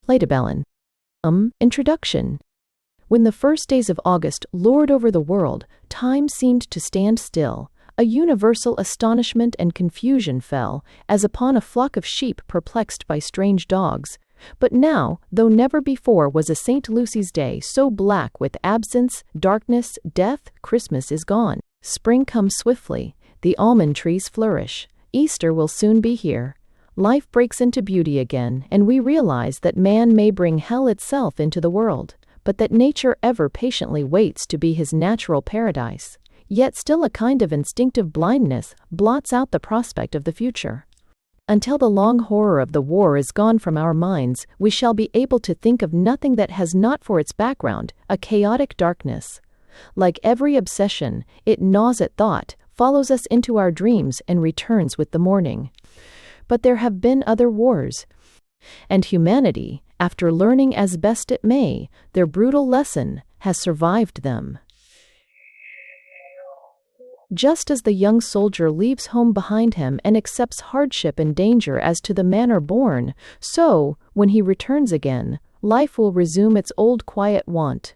Leitebellen. Introduction. When the first days of August lured over the world, time seemed to stand still. A universal astonishment and confusion fell, as upon a flock of sheep perplexed by strange dogs. But now, though never before was a St. Lucy's Day so black with absence, darkness, death, Christmas is gone. Spring comes swiftly. The almond trees flourish. Easter will soon be here. Life breaks into beauty again, and we realize that man may bring hell itself into the world, but that nature ever patiently waits to be his natural paradise. Yet still a kind of instinctive blindness blots out the prospect of the future. Until the long horror of the war is gone from our minds, we shall be able to think of nothing that has not for its background a chaotic darkness. Like every obsession, it gnaws at thought, follows us into our dreams, and returns with the morning. But there have been other wars, and humanity, after learning as best it may their brutal lesson, has survived them. Just as the young soldier leaves home behind him and accepts hardship and danger as to the manner born, so, when he returns again, life will resume its old quiet wont.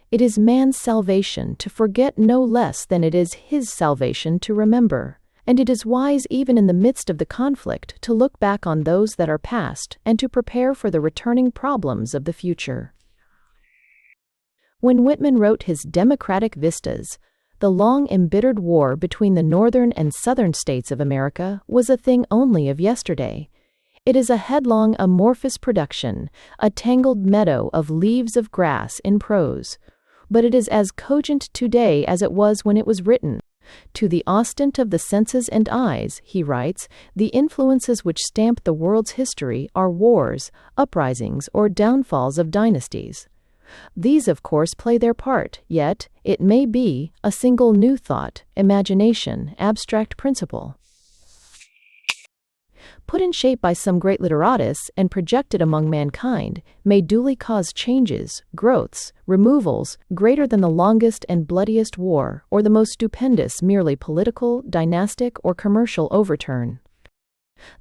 It is man's salvation to forget no less than it is his salvation to remember, and it is wise even in the midst of the conflict to look back on those that are past and to prepare for the returning problems of the future. When Whitman wrote his Democratic Vistas, the long embittered war between the northern and southern states of America was a thing only of yesterday. It is a headlong amorphous production, a tangled meadow of leaves of grass in prose. But it is as cogent today as it was when it was written. To the ostent of the senses and eyes, he writes, the influences which stamp the world's history are wars, uprisings, or downfalls of dynasties. These, of course, play their part, yet, it may be, a single new thought, imagination, abstract principle, put in shape by some great literatus and projected among mankind, may duly cause changes, growths, removals, greater than the longest and bloodiest war, or the most stupendous merely political, dynastic, or commercial overturn.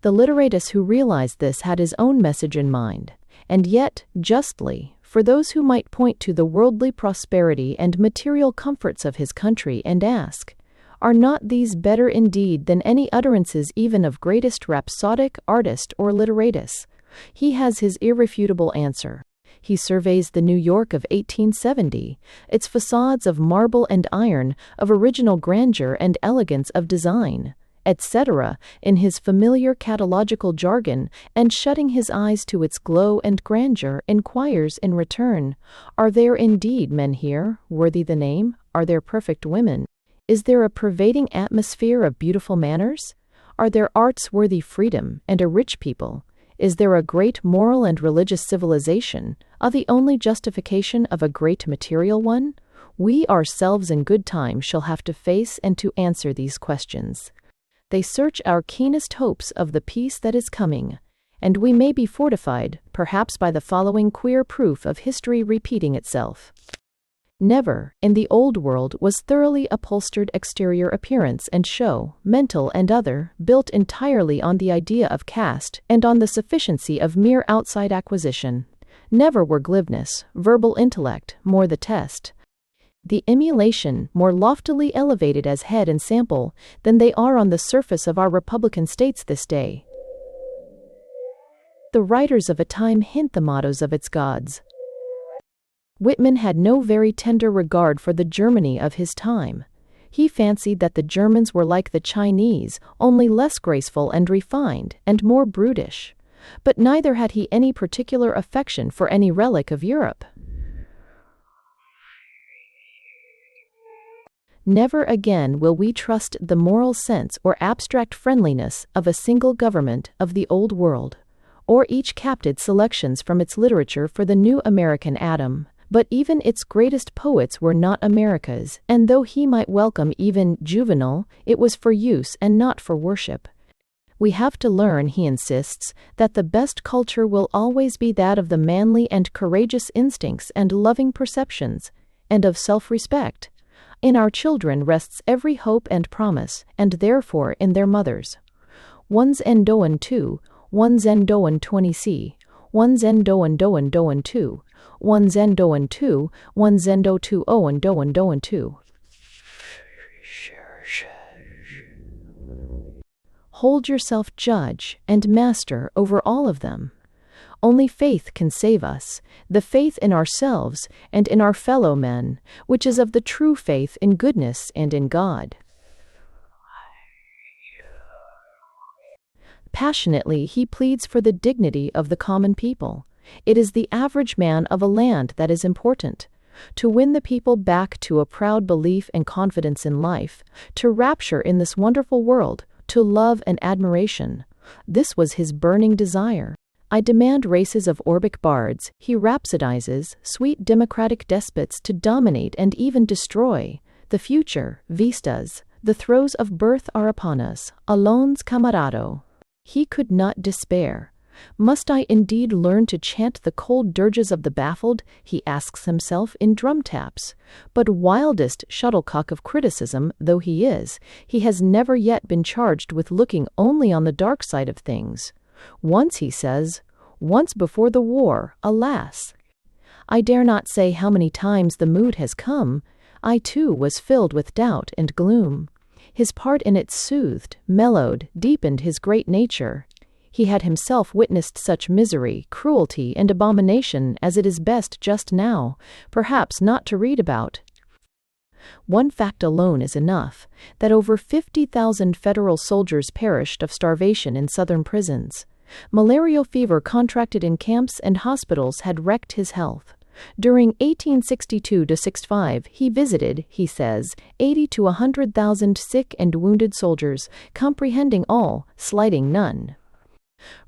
The literatus who realized this had his own message in mind, and yet, justly, for those who might point to the worldly prosperity and material comforts of his country and ask, are not these better indeed than any utterances even of greatest rhapsodic artist or literatus? He has his irrefutable answer. He surveys the New York of 1870, its facades of marble and iron, of original grandeur and elegance of design, etc., in his familiar catalogical jargon, and shutting his eyes to its glow and grandeur, inquires in return, are there indeed men here, worthy the name? Are there perfect women? Is there a pervading atmosphere of beautiful manners? Are there arts worthy freedom, and a rich people? Is there a great moral and religious civilization, the only justification of a great material one? We ourselves in good time shall have to face and to answer these questions. They search our keenest hopes of the peace that is coming, and we may be fortified, perhaps by the following queer proof of history repeating itself. Never, in the old world, was thoroughly upholstered exterior appearance and show, mental and other, built entirely on the idea of caste and on the sufficiency of mere outside acquisition. Never were glibness, verbal intellect, more the test, the emulation more loftily elevated as head and sample than they are on the surface of our republican states this day. The writers of a time hint the mottos of its gods. Whitman had no very tender regard for the Germany of his time. He fancied that the Germans were like the Chinese, only less graceful and refined, and more brutish. But neither had he any particular affection for any relic of Europe. Never again will we trust the moral sense or abstract friendliness of a single government of the Old World, or each capted selections from its literature for the new American Adam. But even its greatest poets were not America's, and though he might welcome even Juvenal, it was for use and not for worship. We have to learn, he insists, that the best culture will always be that of the manly and courageous instincts and loving perceptions, and of self-respect. In our children rests every hope and promise, and therefore in their mothers. 1 Zendoan 2, 1 Zendoan 20c, one zendo and do and do and two, one zendo and two, one zendo two o and do and do and two. Hold yourself judge and master over all of them. Only faith can save us, the faith in ourselves and in our fellow men, which is of the true faith in goodness and in God. Passionately, he pleads for the dignity of the common people. It is the average man of a land that is important. To win the people back to a proud belief and confidence in life, to rapture in this wonderful world, to love and admiration. This was his burning desire. I demand races of Orbic bards, he rhapsodizes, sweet democratic despots to dominate and even destroy. The future, vistas, the throes of birth are upon us, allons camarado. He could not despair. Must I indeed learn to chant the cold dirges of the baffled, he asks himself in drum taps. But wildest shuttlecock of criticism though he is, he has never yet been charged with looking only on the dark side of things. Once, he says, once before the war, alas! I dare not say how many times the mood has come. I too was filled with doubt and gloom. His part in it soothed, mellowed, deepened his great nature. He had himself witnessed such misery, cruelty, and abomination as it is best just now, perhaps not to read about. One fact alone is enough, that over 50,000 federal soldiers perished of starvation in southern prisons. Malarial fever contracted in camps and hospitals had wrecked his health. During 1862-65, he visited, he says, 80 to 100,000 sick and wounded soldiers, comprehending all, slighting none.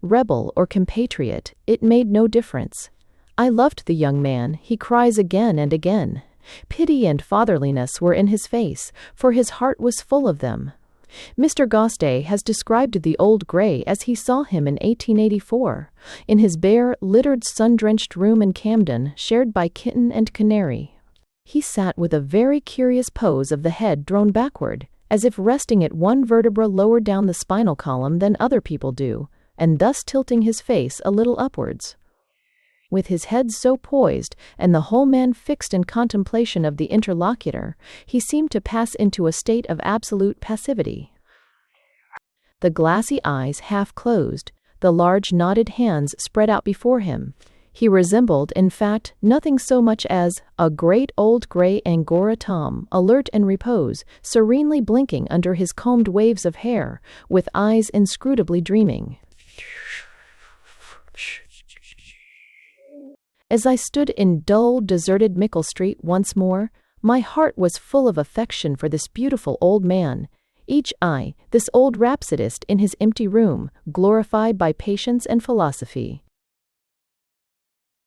Rebel or compatriot, it made no difference. I loved the young man, he cries again and again. Pity and fatherliness were in his face, for his heart was full of them. Mr. Goste has described the old gray as he saw him in 1884, in his bare, littered, sun-drenched room in Camden, shared by kitten and canary. He sat with a very curious pose of the head drawn backward, as if resting at one vertebra lower down the spinal column than other people do, and thus tilting his face a little upwards. With his head so poised, and the whole man fixed in contemplation of the interlocutor, he seemed to pass into a state of absolute passivity. The glassy eyes half closed, the large knotted hands spread out before him. He resembled, in fact, nothing so much as a great old gray Angora tom, alert and repose, serenely blinking under his combed waves of hair, with eyes inscrutably dreaming. As I stood in dull, deserted Mickle Street once more, my heart was full of affection for this beautiful old man. Each eye, this old rhapsodist in his empty room, glorified by patience and philosophy.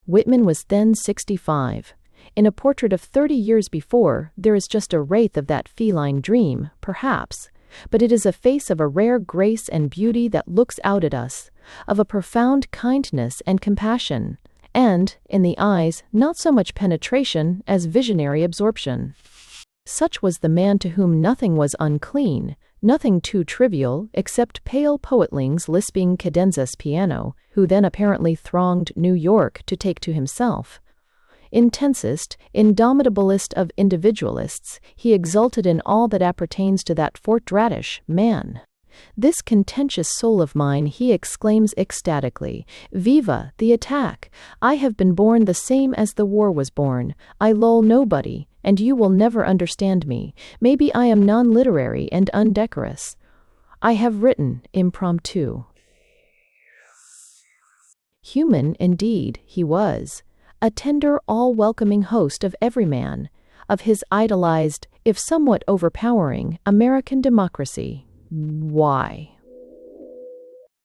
Whitman was then 65. In a portrait of 30 years before, there is just a wraith of that feline dream, perhaps, but it is a face of a rare grace and beauty that looks out at us, of a profound kindness and compassion, and, in the eyes, not so much penetration as visionary absorption. Such was the man to whom nothing was unclean, nothing too trivial, except pale poetlings lisping cadenzas piano, who then apparently thronged New York to take to himself. Intensest, indomitablest of individualists, he exulted in all that appertains to that Fort Radish man. This contentious soul of mine, he exclaims ecstatically, Viva the attack! I have been born the same as the war was born. I lull nobody, and you will never understand me. Maybe I am non-literary and undecorous. I have written impromptu. Human, indeed, he was, a tender, all-welcoming host of every man, of his idolized, if somewhat overpowering, American democracy. Why?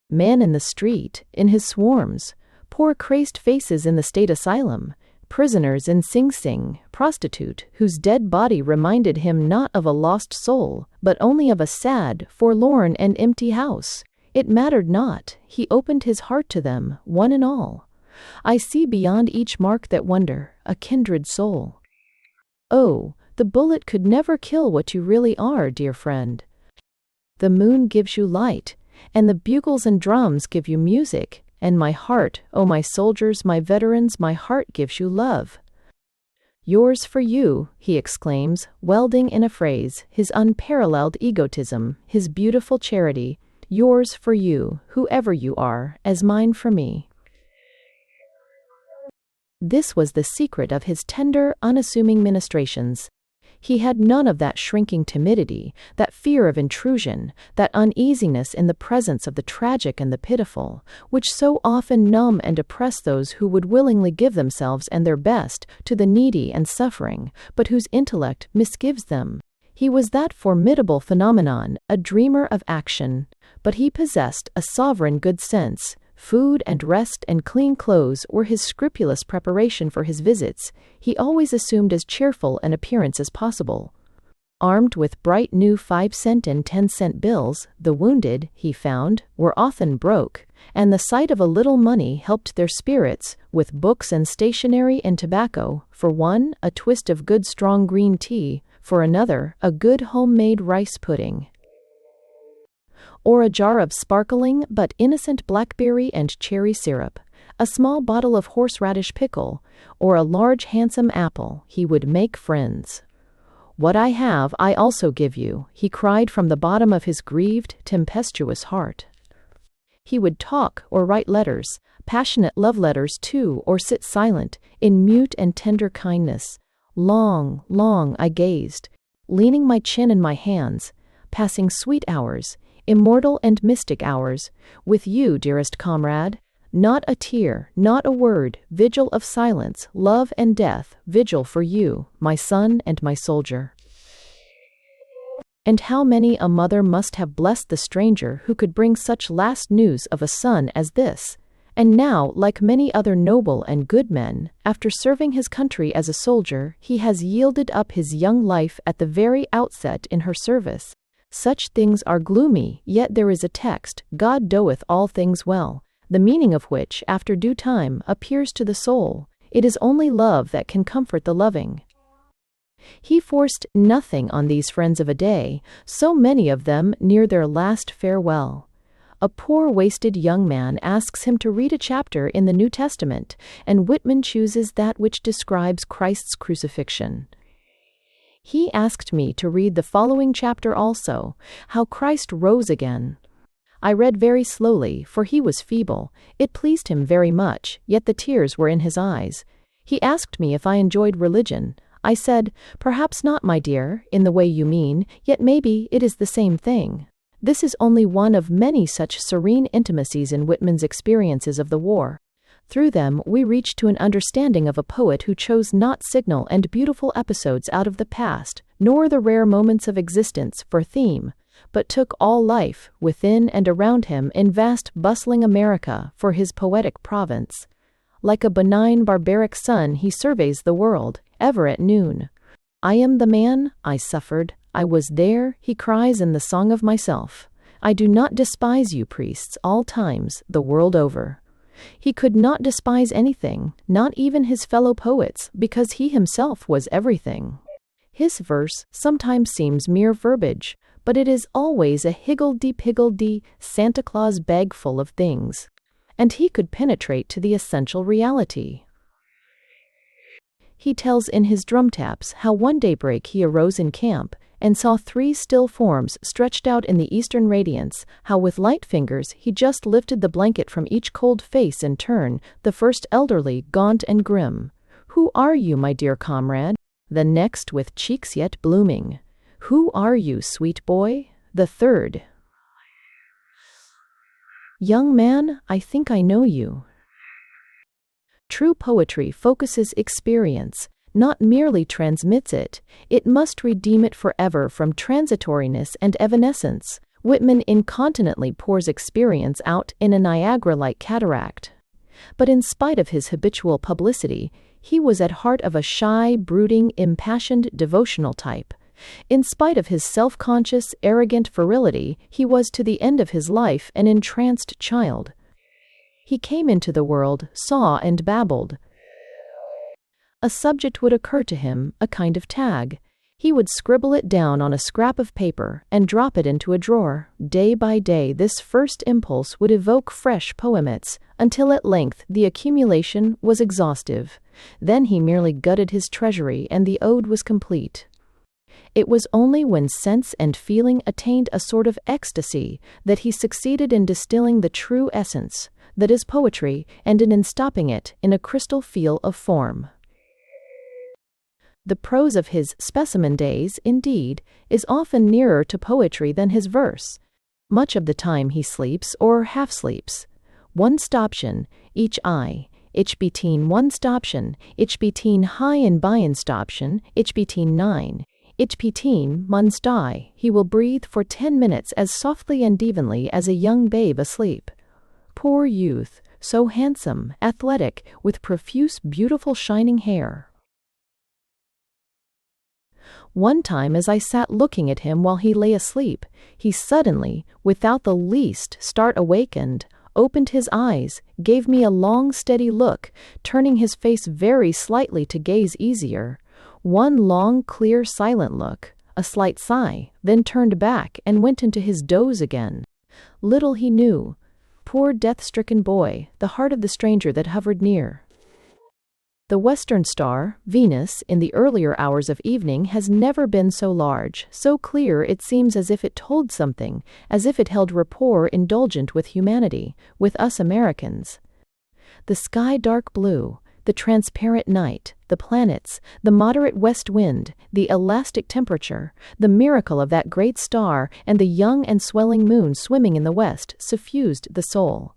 Man in the street, in his swarms, poor crazed faces in the state asylum, prisoners in Sing Sing, prostitute whose dead body reminded him not of a lost soul, but only of a sad, forlorn, and empty house. It mattered not, he opened his heart to them, one and all. I see beyond each mark that wonder, a kindred soul. Oh, the bullet could never kill what you really are, dear friend. The moon gives you light, and the bugles and drums give you music, and my heart, oh my soldiers, my veterans, my heart gives you love. Yours for you, he exclaims, welding in a phrase his unparalleled egotism, his beautiful charity, yours for you, whoever you are, as mine for me. This was the secret of his tender, unassuming ministrations. He had none of that shrinking timidity, that fear of intrusion, that uneasiness in the presence of the tragic and the pitiful, which so often numb and oppress those who would willingly give themselves and their best to the needy and suffering, but whose intellect misgives them. He was that formidable phenomenon, a dreamer of action, but he possessed a sovereign good sense. Food and rest and clean clothes were his scrupulous preparation for his visits. He always assumed as cheerful an appearance as possible. Armed with bright new 5-cent and 10-cent bills, the wounded, he found, were often broke, and the sight of a little money helped their spirits, with books and stationery and tobacco, for one, a twist of good strong green tea, for another, a good homemade rice pudding, or a jar of sparkling but innocent blackberry and cherry syrup, a small bottle of horseradish pickle, or a large handsome apple. He would make friends. What I have I also give you, he cried from the bottom of his grieved, tempestuous heart. He would talk or write letters, passionate love letters too, or sit silent, in mute and tender kindness. Long, long I gazed, leaning my chin in my hands, passing sweet hours, immortal and mystic hours, with you, dearest comrade. Not a tear, not a word, vigil of silence, love and death, vigil for you, my son and my soldier. And how many a mother must have blessed the stranger who could bring such last news of a son as this. And now, like many other noble and good men, after serving his country as a soldier, he has yielded up his young life at the very outset in her service. Such things are gloomy, yet there is a text, God doeth all things well, the meaning of which, after due time, appears to the soul. It is only love that can comfort the loving. He forced nothing on these friends of a day, so many of them near their last farewell. A poor wasted young man asks him to read a chapter in the New Testament, and Whitman chooses that which describes Christ's crucifixion. He asked me to read the following chapter also, how Christ rose again. I read very slowly, for he was feeble. It pleased him very much, yet the tears were in his eyes. He asked me if I enjoyed religion. I said, perhaps not, my dear, in the way you mean, yet maybe it is the same thing. This is only one of many such serene intimacies in Whitman's experiences of the war. Through them we reach to an understanding of a poet who chose not signal and beautiful episodes out of the past, nor the rare moments of existence, for theme, but took all life, within and around him in vast bustling America, for his poetic province. Like a benign barbaric sun he surveys the world, ever at noon. I am the man, I suffered, I was there, he cries in the song of myself. I do not despise you, priests, all times, the world over. He could not despise anything, not even his fellow poets, because he himself was everything. His verse sometimes seems mere verbiage, but it is always a higgledy-piggledy Santa Claus bag full of things, and he could penetrate to the essential reality. He tells in his drum taps how one daybreak he arose in camp and saw 3 still forms stretched out in the eastern radiance, how with light fingers he just lifted the blanket from each cold face in turn, the first elderly, gaunt and grim. Who are you, my dear comrade? The next with cheeks yet blooming. Who are you, sweet boy? The third. Young man, I think I know you. True poetry focuses experience, not merely transmits it. It must redeem it forever from transitoriness and evanescence. Whitman incontinently pours experience out in a Niagara-like cataract. But in spite of his habitual publicity, he was at heart of a shy, brooding, impassioned, devotional type. In spite of his self-conscious, arrogant virility, he was to the end of his life an entranced child. He came into the world, saw and babbled. A subject would occur to him, a kind of tag. He would scribble it down on a scrap of paper and drop it into a drawer. Day by day, this first impulse would evoke fresh poemets, until at length the accumulation was exhaustive. Then he merely gutted his treasury and the ode was complete. It was only when sense and feeling attained a sort of ecstasy that he succeeded in distilling the true essence, that is poetry, and in stopping it in a crystal feel of form. The prose of his Specimen Days, indeed, is often nearer to poetry than his verse. Much of the time he sleeps or half-sleeps. One stoption, each eye, ich beteen one stoption, ich beteen high and bein stoption, ich beteen nine, ich beteen mun's die, he will breathe for 10 minutes as softly and evenly as a young babe asleep. Poor youth, so handsome, athletic, with profuse, beautiful shining hair. One time as I sat looking at him while he lay asleep, he suddenly, without the least start awakened, opened his eyes, gave me a long steady look, turning his face very slightly to gaze easier. One long, clear, silent look, a slight sigh, then turned back and went into his doze again. Little he knew, poor death-stricken boy, the heart of the stranger that hovered near. The western star, Venus, in the earlier hours of evening has never been so large, so clear it seems as if it told something, as if it held rapport indulgent with humanity, with us Americans. The sky dark blue, the transparent night, the planets, the moderate west wind, the elastic temperature, the miracle of that great star, and the young and swelling moon swimming in the west suffused the soul.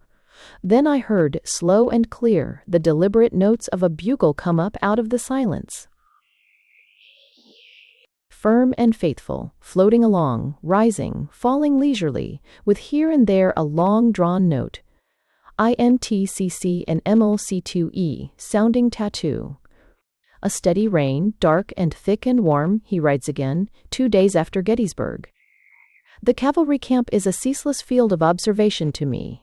Then I heard, slow and clear, the deliberate notes of a bugle come up out of the silence. Firm and faithful, floating along, rising, falling leisurely, with here and there a long-drawn note. IMTCC and MLC2E, sounding tattoo. A steady rain, dark and thick and warm, he writes again, 2 days after Gettysburg. The cavalry camp is a ceaseless field of observation to me.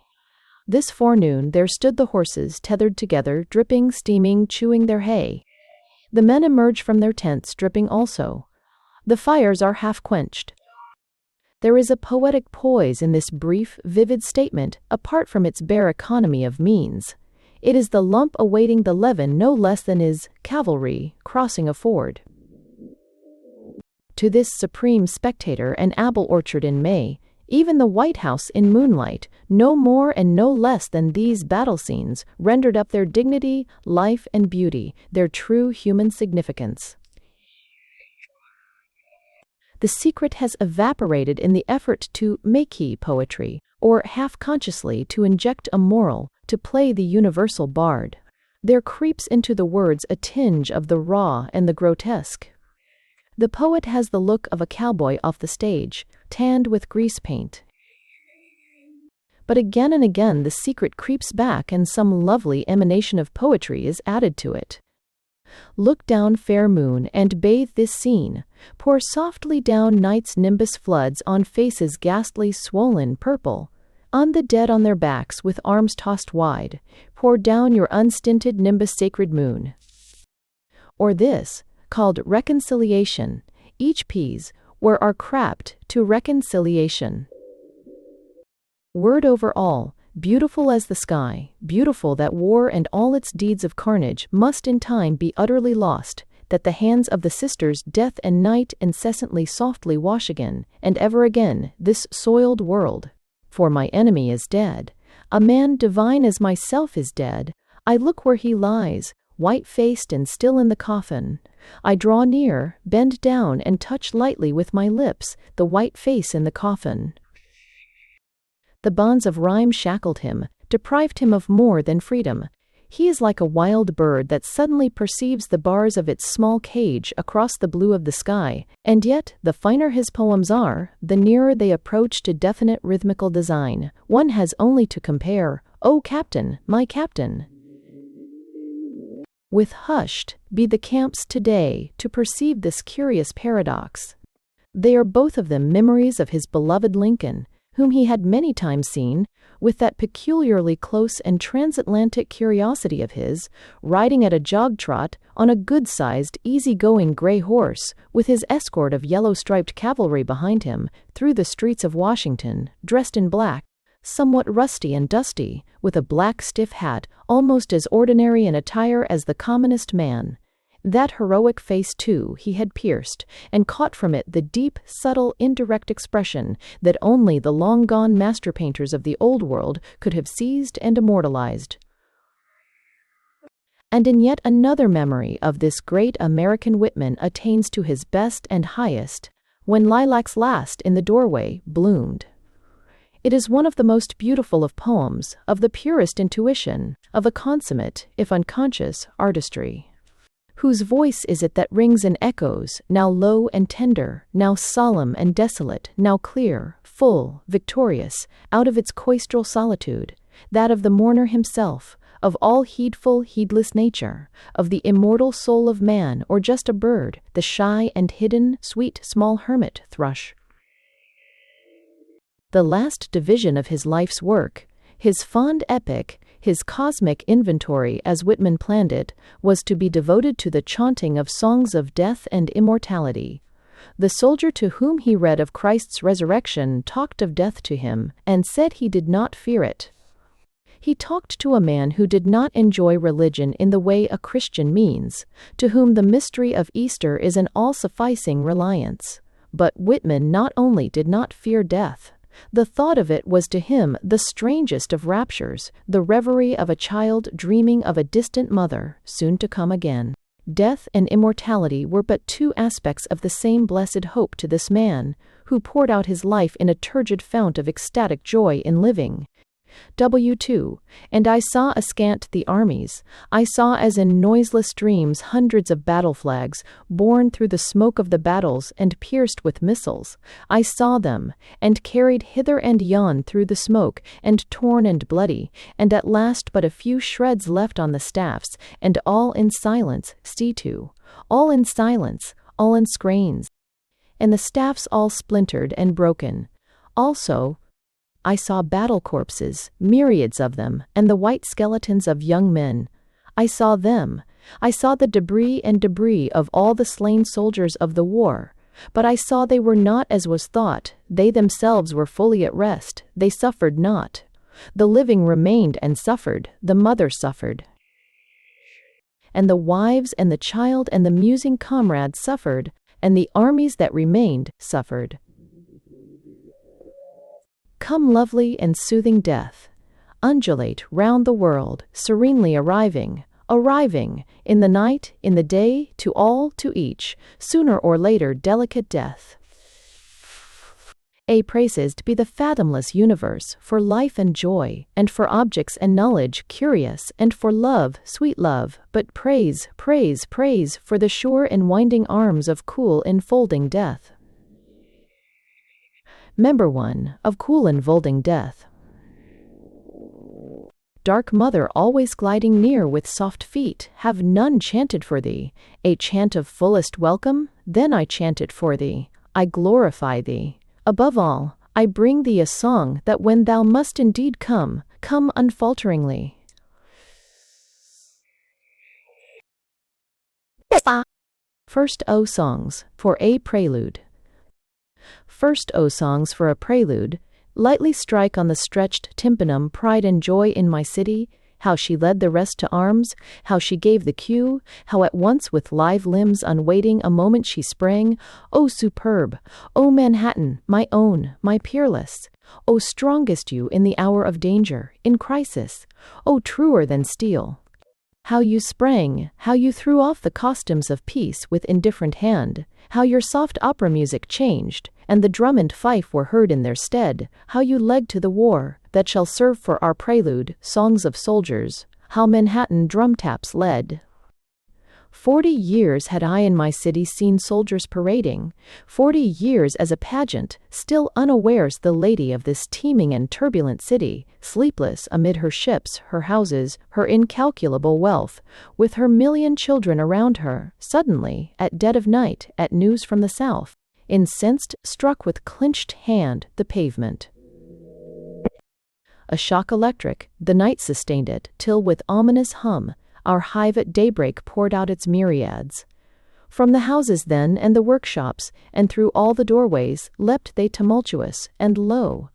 This forenoon there stood the horses tethered together, dripping, steaming, chewing their hay. The men emerge from their tents dripping also. The fires are half quenched. There is a poetic poise in this brief, vivid statement, apart from its bare economy of means. It is the lump awaiting the leaven no less than is cavalry crossing a ford. To this supreme spectator an apple orchard in May, even the White House in moonlight, no more and no less than these battle scenes, rendered up their dignity, life, and beauty, their true human significance. The secret has evaporated in the effort to make poetry, or half-consciously to inject a moral, to play the universal bard. There creeps into the words a tinge of the raw and the grotesque. The poet has the look of a cowboy off the stage, tanned with grease paint. But again and again the secret creeps back and some lovely emanation of poetry is added to it. Look down, fair moon, and bathe this scene. Pour softly down night's nimbus floods on faces ghastly swollen purple, on the dead on their backs with arms tossed wide. Pour down your unstinted nimbus, sacred moon. Or this, called reconciliation, each peas where are crapped to reconciliation. Word over all, beautiful as the sky, beautiful that war and all its deeds of carnage must in time be utterly lost, that the hands of the sisters death and night incessantly softly wash again, and ever again, this soiled world. For my enemy is dead, a man divine as myself is dead. I look where he lies, white-faced and still in the coffin. I draw near, bend down, and touch lightly with my lips the white face in the coffin. The bonds of rhyme shackled him, deprived him of more than freedom. He is like a wild bird that suddenly perceives the bars of its small cage across the blue of the sky, and yet, the finer his poems are, the nearer they approach to definite rhythmical design. One has only to compare, "O Captain, my Captain," with "Hushed be the camps today," to perceive this curious paradox. They are both of them memories of his beloved Lincoln, whom he had many times seen, with that peculiarly close and transatlantic curiosity of his, riding at a jog-trot on a good-sized, easy-going gray horse, with his escort of yellow-striped cavalry behind him, through the streets of Washington, dressed in black, somewhat rusty and dusty, with a black stiff hat, almost as ordinary in attire as the commonest man. That heroic face, too, he had pierced, and caught from it the deep, subtle, indirect expression that only the long-gone master-painters of the Old World could have seized and immortalized. And in yet another memory of this great American Whitman attains to his best and highest, when lilacs last in the doorway bloomed. It is one of the most beautiful of poems, of the purest intuition, of a consummate, if unconscious, artistry. Whose voice is it that rings and echoes, now low and tender, now solemn and desolate, now clear, full, victorious, out of its cloistral solitude, that of the mourner himself, of all heedful, heedless nature, of the immortal soul of man, or just a bird, the shy and hidden, sweet, small hermit thrush? The last division of his life's work, his fond epic, his cosmic inventory as Whitman planned it, was to be devoted to the chaunting of songs of death and immortality. The soldier to whom he read of Christ's resurrection talked of death to him, and said he did not fear it. He talked to a man who did not enjoy religion in the way a Christian means, to whom the mystery of Easter is an all-sufficing reliance. But Whitman not only did not fear death, the thought of it was to him the strangest of raptures, the reverie of a child dreaming of a distant mother, soon to come again. Death and immortality were but two aspects of the same blessed hope to this man, who poured out his life in a turgid fount of ecstatic joy in living. W2, and I saw askant the armies, I saw as in noiseless dreams hundreds of battle flags, borne through the smoke of the battles and pierced with missiles. I saw them, and carried hither and yon through the smoke, and torn and bloody, and at last but a few shreds left on the staffs, and all in silence, C2, all in silence, all in scranes, and the staffs all splintered and broken. Also, I saw battle corpses, myriads of them, and the white skeletons of young men. I saw them. I saw the debris of all the slain soldiers of the war. But I saw they were not as was thought, they themselves were fully at rest, they suffered not. The living remained and suffered, the mother suffered. And the wives and the child and the musing comrades suffered, and the armies that remained suffered. Come lovely and soothing death, undulate round the world, serenely arriving, in the night, in the day, to all, to each, sooner or later delicate death. A praised be the fathomless universe, for life and joy, and for objects and knowledge curious, and for love, sweet love, but praise, praise, praise for the sure enwinding arms of cool enfolding death. Member 1, of cool enfolding death. Dark mother always gliding near with soft feet, have none chanted for thee, a chant of fullest welcome? Then I chant it for thee, I glorify thee. Above all, I bring thee a song that when thou must indeed come, come unfalteringly. First O Songs, for a Prelude. First O songs for a prelude, lightly strike on the stretched tympanum pride and joy in my city, how she led the rest to arms, how she gave the cue, how at once with live limbs unwaiting a moment she sprang, O superb, O Manhattan, my own, my peerless, O strongest you in the hour of danger, in crisis, O truer than steel. How you sprang, how you threw off the costumes of peace with indifferent hand, how your soft opera music changed, and the drum and fife were heard in their stead, how you legged to the war, that shall serve for our prelude, songs of soldiers, how Manhattan drum taps led. 40 years had I in my city seen soldiers parading, 40 years as a pageant, still unawares the lady of this teeming and turbulent city, sleepless amid her ships, her houses, her incalculable wealth, with her million children around her, suddenly, at dead of night, at news from the south, incensed, struck with clenched hand the pavement. A shock electric, the night sustained it, till with ominous hum, our hive at daybreak poured out its myriads. From the houses then and the workshops, and through all the doorways, leapt they tumultuous, and lo!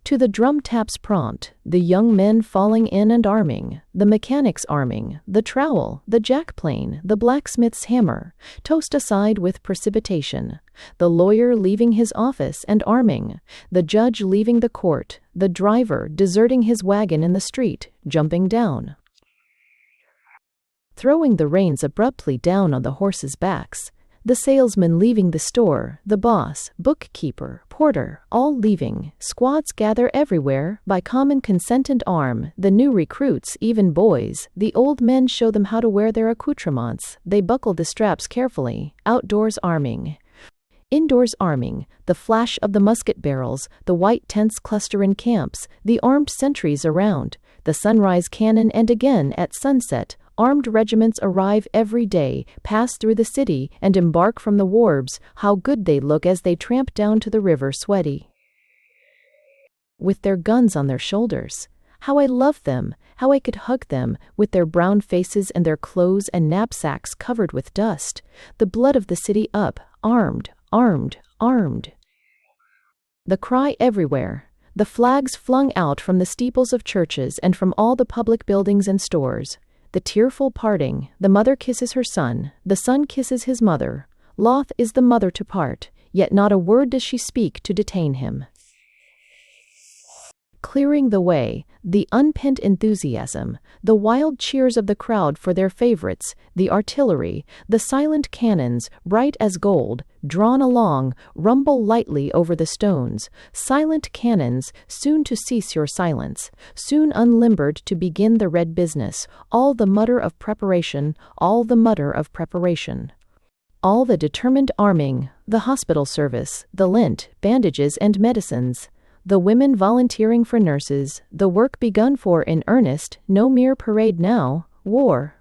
To the drum taps prompt, the young men falling in and arming, the mechanics arming, the trowel, the jack-plane, the blacksmith's hammer, tossed aside with precipitation, the lawyer leaving his office and arming, the judge leaving the court, the driver deserting his wagon in the street, jumping down, throwing the reins abruptly down on the horses' backs, the salesman leaving the store, the boss, bookkeeper, porter, all leaving, squads gather everywhere, by common consent and arm, the new recruits, even boys, the old men show them how to wear their accoutrements, they buckle the straps carefully, outdoors arming. Indoors arming, the flash of the musket barrels, the white tents cluster in camps, the armed sentries around, the sunrise cannon, and again at sunset, armed regiments arrive every day, pass through the city, and embark from the wharves. How good they look as they tramp down to the river sweaty, with their guns on their shoulders. How I love them, how I could hug them, with their brown faces and their clothes and knapsacks covered with dust, the blood of the city up, armed, armed, armed. The cry everywhere, the flags flung out from the steeples of churches and from all the public buildings and stores. The tearful parting, the mother kisses her son, the son kisses his mother. Loth is the mother to part, yet not a word does she speak to detain him. Clearing the way, the unpent enthusiasm, the wild cheers of the crowd for their favorites, the artillery, the silent cannons, bright as gold, drawn along, rumble lightly over the stones. Silent cannons, soon to cease your silence, soon unlimbered to begin the red business, all the mutter of preparation, all the mutter of preparation. All the determined arming, the hospital service, the lint, bandages and medicines, the women volunteering for nurses, the work begun for in earnest, no mere parade now, war.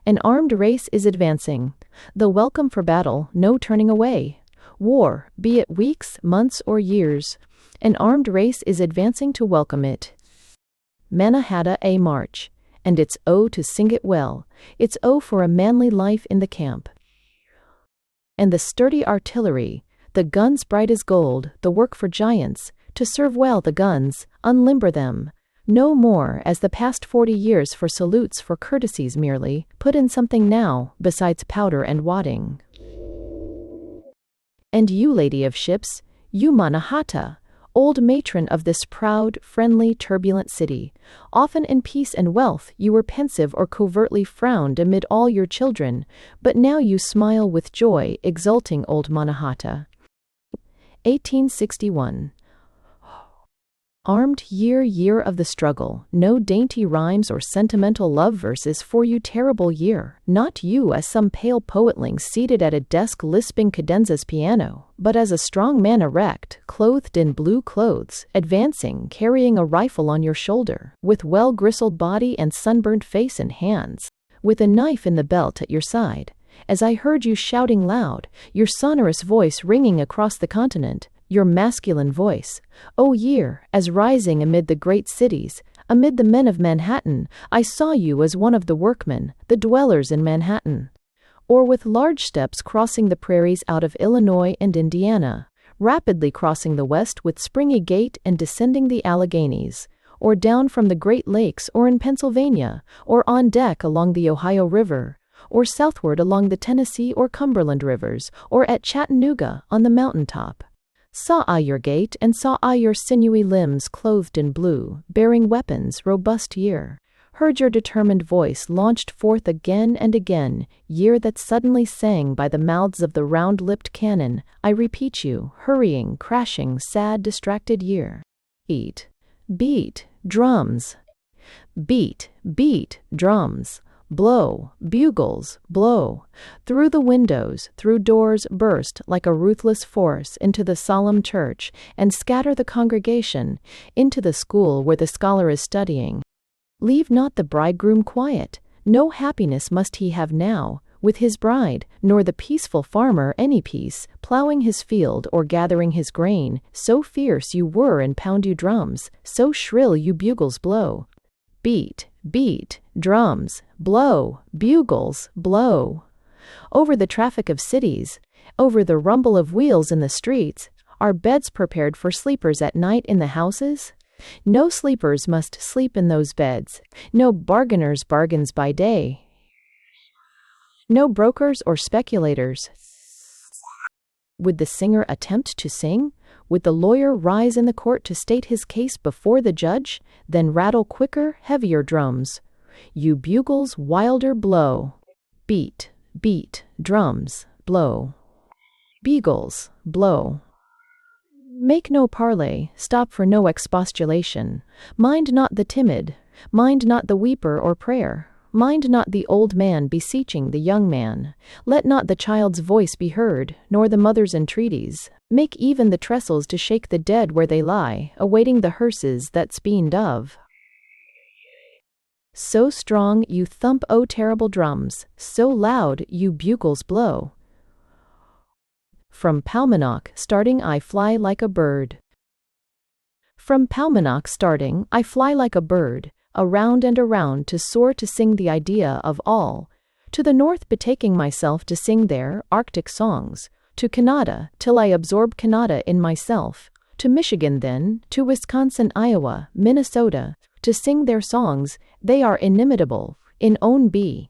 An armed race is advancing, the welcome for battle, no turning away. War, be it weeks, months, or years, an armed race is advancing to welcome it. Mannahatta a march, and it's oh to sing it well, it's oh for a manly life in the camp. And the sturdy artillery, the guns bright as gold, the work for giants, to serve well the guns, unlimber them, no more as the past 40 years for salutes for courtesies merely, put in something now, besides powder and wadding. And you, lady of ships, you Mannahatta, old matron of this proud, friendly, turbulent city, often in peace and wealth you were pensive or covertly frowned amid all your children, but now you smile with joy, exulting old Mannahatta. 1861. Armed year of the struggle, no dainty rhymes or sentimental love verses for you terrible year, not you as some pale poetling seated at a desk lisping cadenza's piano, but as a strong man erect, clothed in blue clothes, advancing, carrying a rifle on your shoulder, with well-gristled body and sunburnt face and hands, with a knife in the belt at your side, as I heard you shouting loud, your sonorous voice ringing across the continent, your masculine voice, O year, as rising amid the great cities, amid the men of Manhattan, I saw you as one of the workmen, the dwellers in Manhattan. Or with large steps crossing the prairies out of Illinois and Indiana, rapidly crossing the west with springy gait and descending the Alleghanies, or down from the Great Lakes or in Pennsylvania, or on deck along the Ohio River, or southward along the Tennessee or Cumberland rivers, or at Chattanooga on the mountain top. Saw I your gait, and saw I your sinewy limbs clothed in blue, bearing weapons, robust year. Heard your determined voice launched forth again and again, year that suddenly sang by the mouths of the round-lipped cannon, I repeat you, hurrying, crashing, sad, distracted year. Beat, beat, drums. Beat, beat, drums. Blow, bugles, blow. Through the windows, through doors burst like a ruthless force into the solemn church, and scatter the congregation into the school where the scholar is studying. Leave not the bridegroom quiet, no happiness must he have now, with his bride, nor the peaceful farmer any peace, plowing his field or gathering his grain, so fierce you whir and pound you drums, so shrill you bugles blow. Beat, beat, drums, blow, bugles, blow. Over the traffic of cities, over the rumble of wheels in the streets, are beds prepared for sleepers at night in the houses? No sleepers must sleep in those beds, no bargainers bargains by day, no brokers or speculators. Would the singer attempt to sing? Would the lawyer rise in the court to state his case before the judge? Then rattle quicker, heavier drums. You bugles wilder blow. Beat, beat, drums, blow. Beagles, blow. Make no parley, stop for no expostulation. Mind not the timid, mind not the weeper or prayer. Mind not the old man beseeching the young man. Let not the child's voice be heard, nor the mother's entreaties. Make even the trestles to shake the dead where they lie, awaiting the hearses that speed of. So strong you thump, O terrible drums, so loud you bugles blow. From Palmanock starting I fly like a bird. From Palmanock starting I fly like a bird, around and around to soar to sing the idea of all, to the north betaking myself to sing there Arctic songs, to Canada till I absorb Canada in myself, to Michigan then, to Wisconsin, Iowa, Minnesota, to sing their songs, they are inimitable, in own be.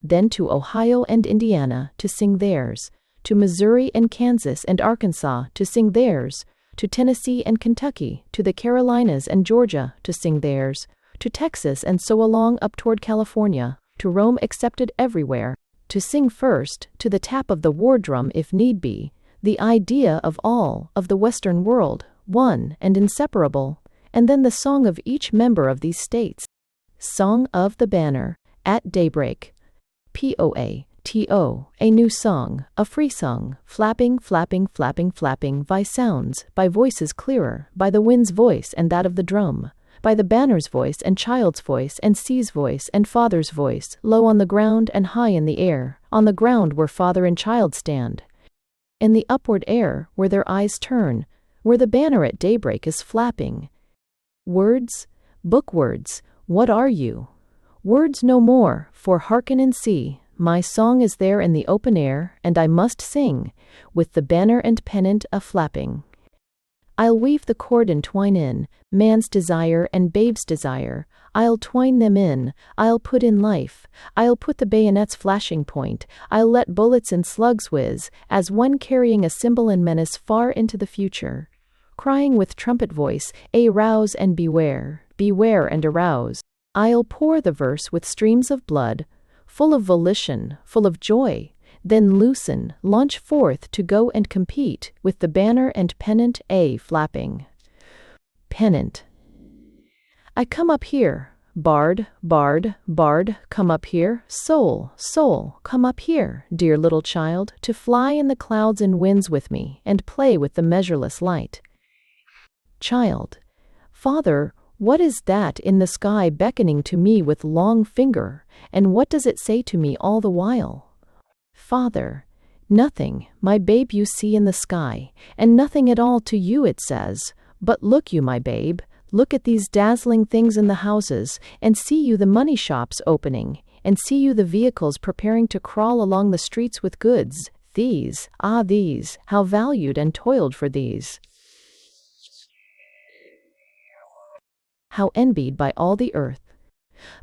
Then to Ohio and Indiana to sing theirs, to Missouri and Kansas and Arkansas to sing theirs, to Tennessee and Kentucky, to the Carolinas and Georgia to sing theirs, to Texas and so along up toward California, to Rome accepted everywhere, to sing first, to the tap of the war drum if need be, the idea of all, of the Western world, one and inseparable, and then the song of each member of these states. Song of the Banner, at daybreak. POATO, a new song, a free song, flapping, flapping, flapping, flapping, by sounds, by voices clearer, by the wind's voice and that of the drum, by the banner's voice and child's voice and sea's voice and father's voice, low on the ground and high in the air, on the ground where father and child stand, in the upward air where their eyes turn, where the banner at daybreak is flapping. Words, book words, what are you? Words no more, for hearken and see, my song is there in the open air, and I must sing, with the banner and pennant a-flapping. I'll weave the cord and twine in, man's desire and babe's desire, I'll twine them in, I'll put in life, I'll put the bayonet's flashing point, I'll let bullets and slugs whiz, as one carrying a symbol and menace far into the future, crying with trumpet voice, arouse and beware, beware and arouse. I'll pour the verse with streams of blood, full of volition, full of joy, then loosen, launch forth to go and compete, with the banner and pennant a-flapping. Pennant. I come up here, bard, bard, bard, come up here, soul, soul, come up here, dear little child, to fly in the clouds and winds with me, and play with the measureless light. Child. Father, what is that in the sky beckoning to me with long finger, and what does it say to me all the while? Father, nothing, my babe, you see in the sky, and nothing at all to you it says, but look you, my babe, look at these dazzling things in the houses, and see you the money shops opening, and see you the vehicles preparing to crawl along the streets with goods, these, ah these, how valued and toiled for these. How envied by all the earth.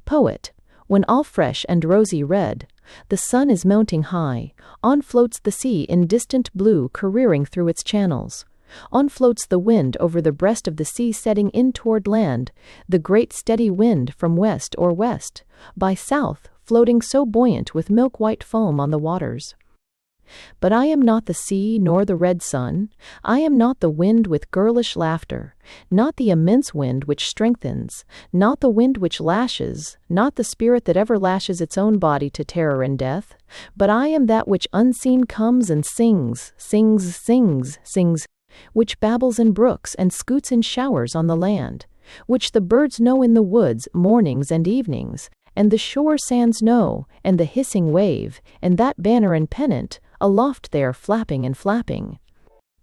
Poet, when all fresh and rosy red, the sun is mounting high, on floats the sea in distant blue careering through its channels. On floats the wind over the breast of the sea setting in toward land, the great steady wind from west or west, by south floating so buoyant with milk-white foam on the waters. But I am not the sea nor the red sun, I am not the wind with girlish laughter, not the immense wind which strengthens, not the wind which lashes, not the spirit that ever lashes its own body to terror and death, but I am that which unseen comes and sings, sings, sings, sings, which babbles in brooks and scoots in showers on the land, which the birds know in the woods mornings and evenings, and the shore sands know, and the hissing wave, and that banner and pennant, aloft there flapping and flapping.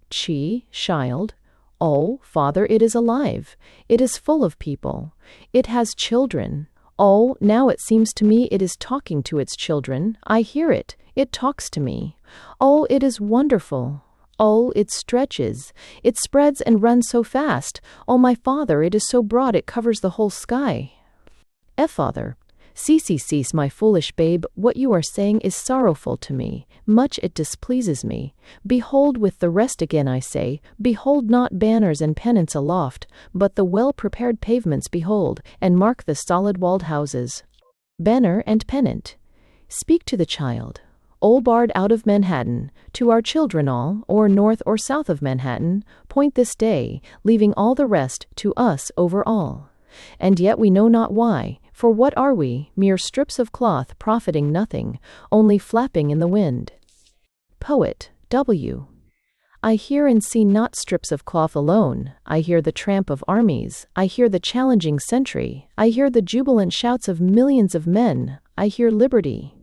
Child. Oh, Father, it is alive. It is full of people. It has children. Oh, now it seems to me it is talking to its children. I hear it. It talks to me. Oh, it is wonderful. Oh, it stretches. It spreads and runs so fast. Oh, my Father, it is so broad it covers the whole sky. Father. Cease, my foolish babe, what you are saying is sorrowful to me, much it displeases me. Behold with the rest again I say, behold not banners and pennants aloft, but the well-prepared pavements behold, and mark the solid-walled houses. Banner and pennant. Speak to the child. Old Bard out of Manhattan, to our children all, or north or south of Manhattan, point this day, leaving all the rest to us over all. And yet we know not why, for what are we, mere strips of cloth profiting nothing, only flapping in the wind? Poet. W. I hear and see not strips of cloth alone, I hear the tramp of armies, I hear the challenging sentry, I hear the jubilant shouts of millions of men, I hear liberty.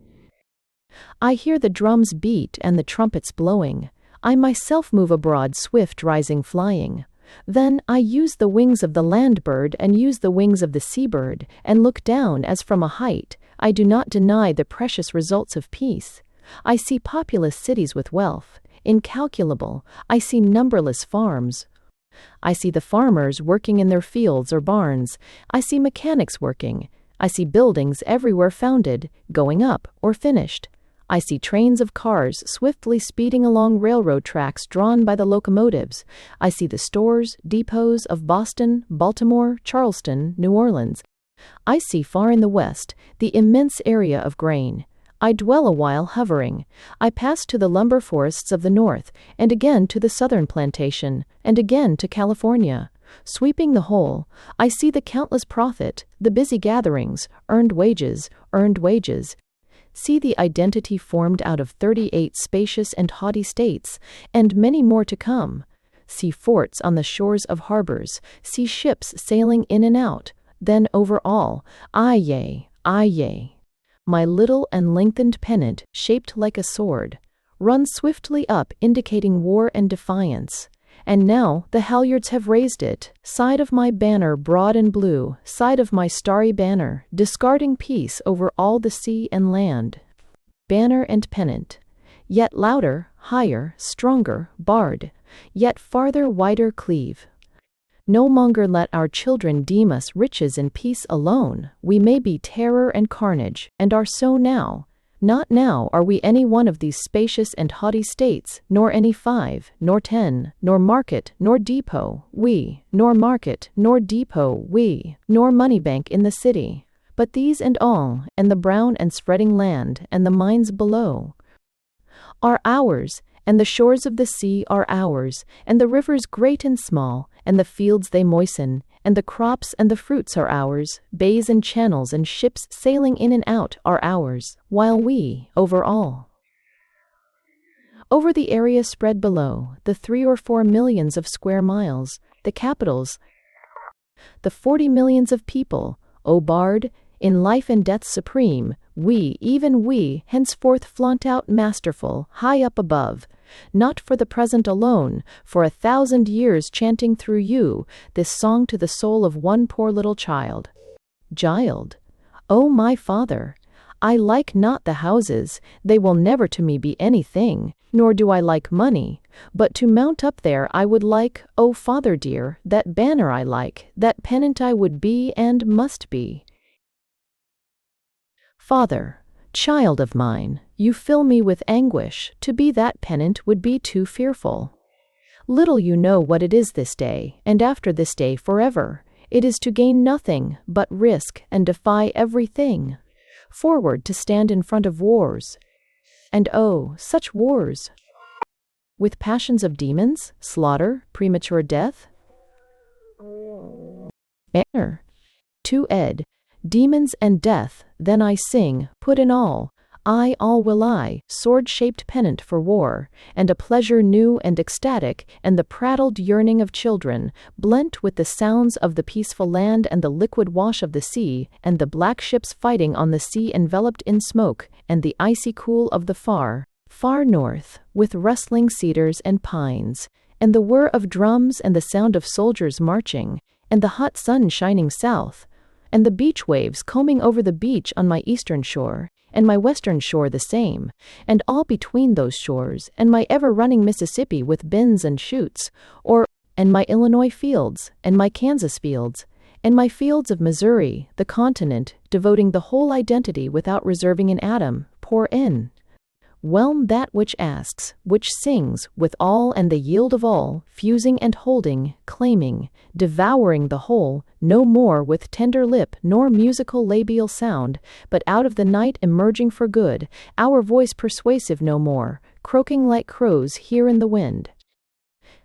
I hear the drums beat and the trumpets blowing, I myself move abroad swift rising flying. Then I use the wings of the land bird and use the wings of the seabird, and look down as from a height. I do not deny the precious results of peace. I see populous cities with wealth, incalculable. I see numberless farms. I see the farmers working in their fields or barns. I see mechanics working. I see buildings everywhere founded, going up, or finished. I see trains of cars swiftly speeding along railroad tracks drawn by the locomotives. I see the stores, depots of Boston, Baltimore, Charleston, New Orleans. I see far in the west the immense area of grain. I dwell a while hovering. I pass to the lumber forests of the north, and again to the southern plantation, and again to California. Sweeping the whole, I see the countless profit, the busy gatherings, earned wages. See the identity formed out of 38 spacious and haughty states, and many more to come. See forts on the shores of harbors, see ships sailing in and out. Then over all, yea. My little and lengthened pennant, shaped like a sword, runs swiftly up, indicating war and defiance. And now the halyards have raised it, side of my banner broad and blue, side of my starry banner, discarding peace over all the sea and land. Banner and pennant. Yet louder, higher, stronger, barred, yet farther, wider cleave. No longer let our children deem us riches and peace alone. We may be terror and carnage, and are so now. Not now are we any one of these spacious and haughty states, nor any 5, nor 10, nor market, nor depot, we, nor market, nor depot, we, nor money bank in the city, but these and all, and the brown and spreading land, and the mines below, are ours, and the shores of the sea are ours, and the rivers great and small, and the fields they moisten, and the crops and the fruits are ours, bays and channels and ships sailing in and out are ours, while we, over all. Over the area spread below, the 3 or 4 millions of square miles, the capitals, the 40 millions of people, O Bard, in life and death supreme, we, even we, henceforth flaunt out masterful, high up above, not for the present alone, for 1,000 years chanting through you, this song to the soul of one poor little child. Gild. O my Father, I like not the houses, they will never to me be anything, nor do I like money, but to mount up there I would like, O Father dear, that banner I like, that pennant I would be and must be. Father, child of mine, you fill me with anguish, to be that pennant would be too fearful. Little you know what it is this day, and after this day forever. It is to gain nothing, but risk and defy everything. Forward to stand in front of wars. And oh, such wars! With passions of demons, slaughter, premature death? Banner. To Ed. Demons and death, then I sing, put in all, I all will I, sword-shaped pennant for war, and a pleasure new and ecstatic, and the prattled yearning of children, blent with the sounds of the peaceful land and the liquid wash of the sea, and the black ships fighting on the sea enveloped in smoke, and the icy cool of the far, far north, with rustling cedars and pines, and the whir of drums and the sound of soldiers marching, and the hot sun shining south, and the beach waves combing over the beach on my eastern shore, and my western shore the same, and all between those shores, and my ever-running Mississippi with bends and chutes, and my Illinois fields, and my Kansas fields, and my fields of Missouri, the continent, devoting the whole identity without reserving an atom, pour in. Whelm that which asks, which sings, with all and the yield of all, fusing and holding, claiming, devouring the whole, no more with tender lip nor musical labial sound, but out of the night emerging for good, our voice persuasive no more, croaking like crows here in the wind.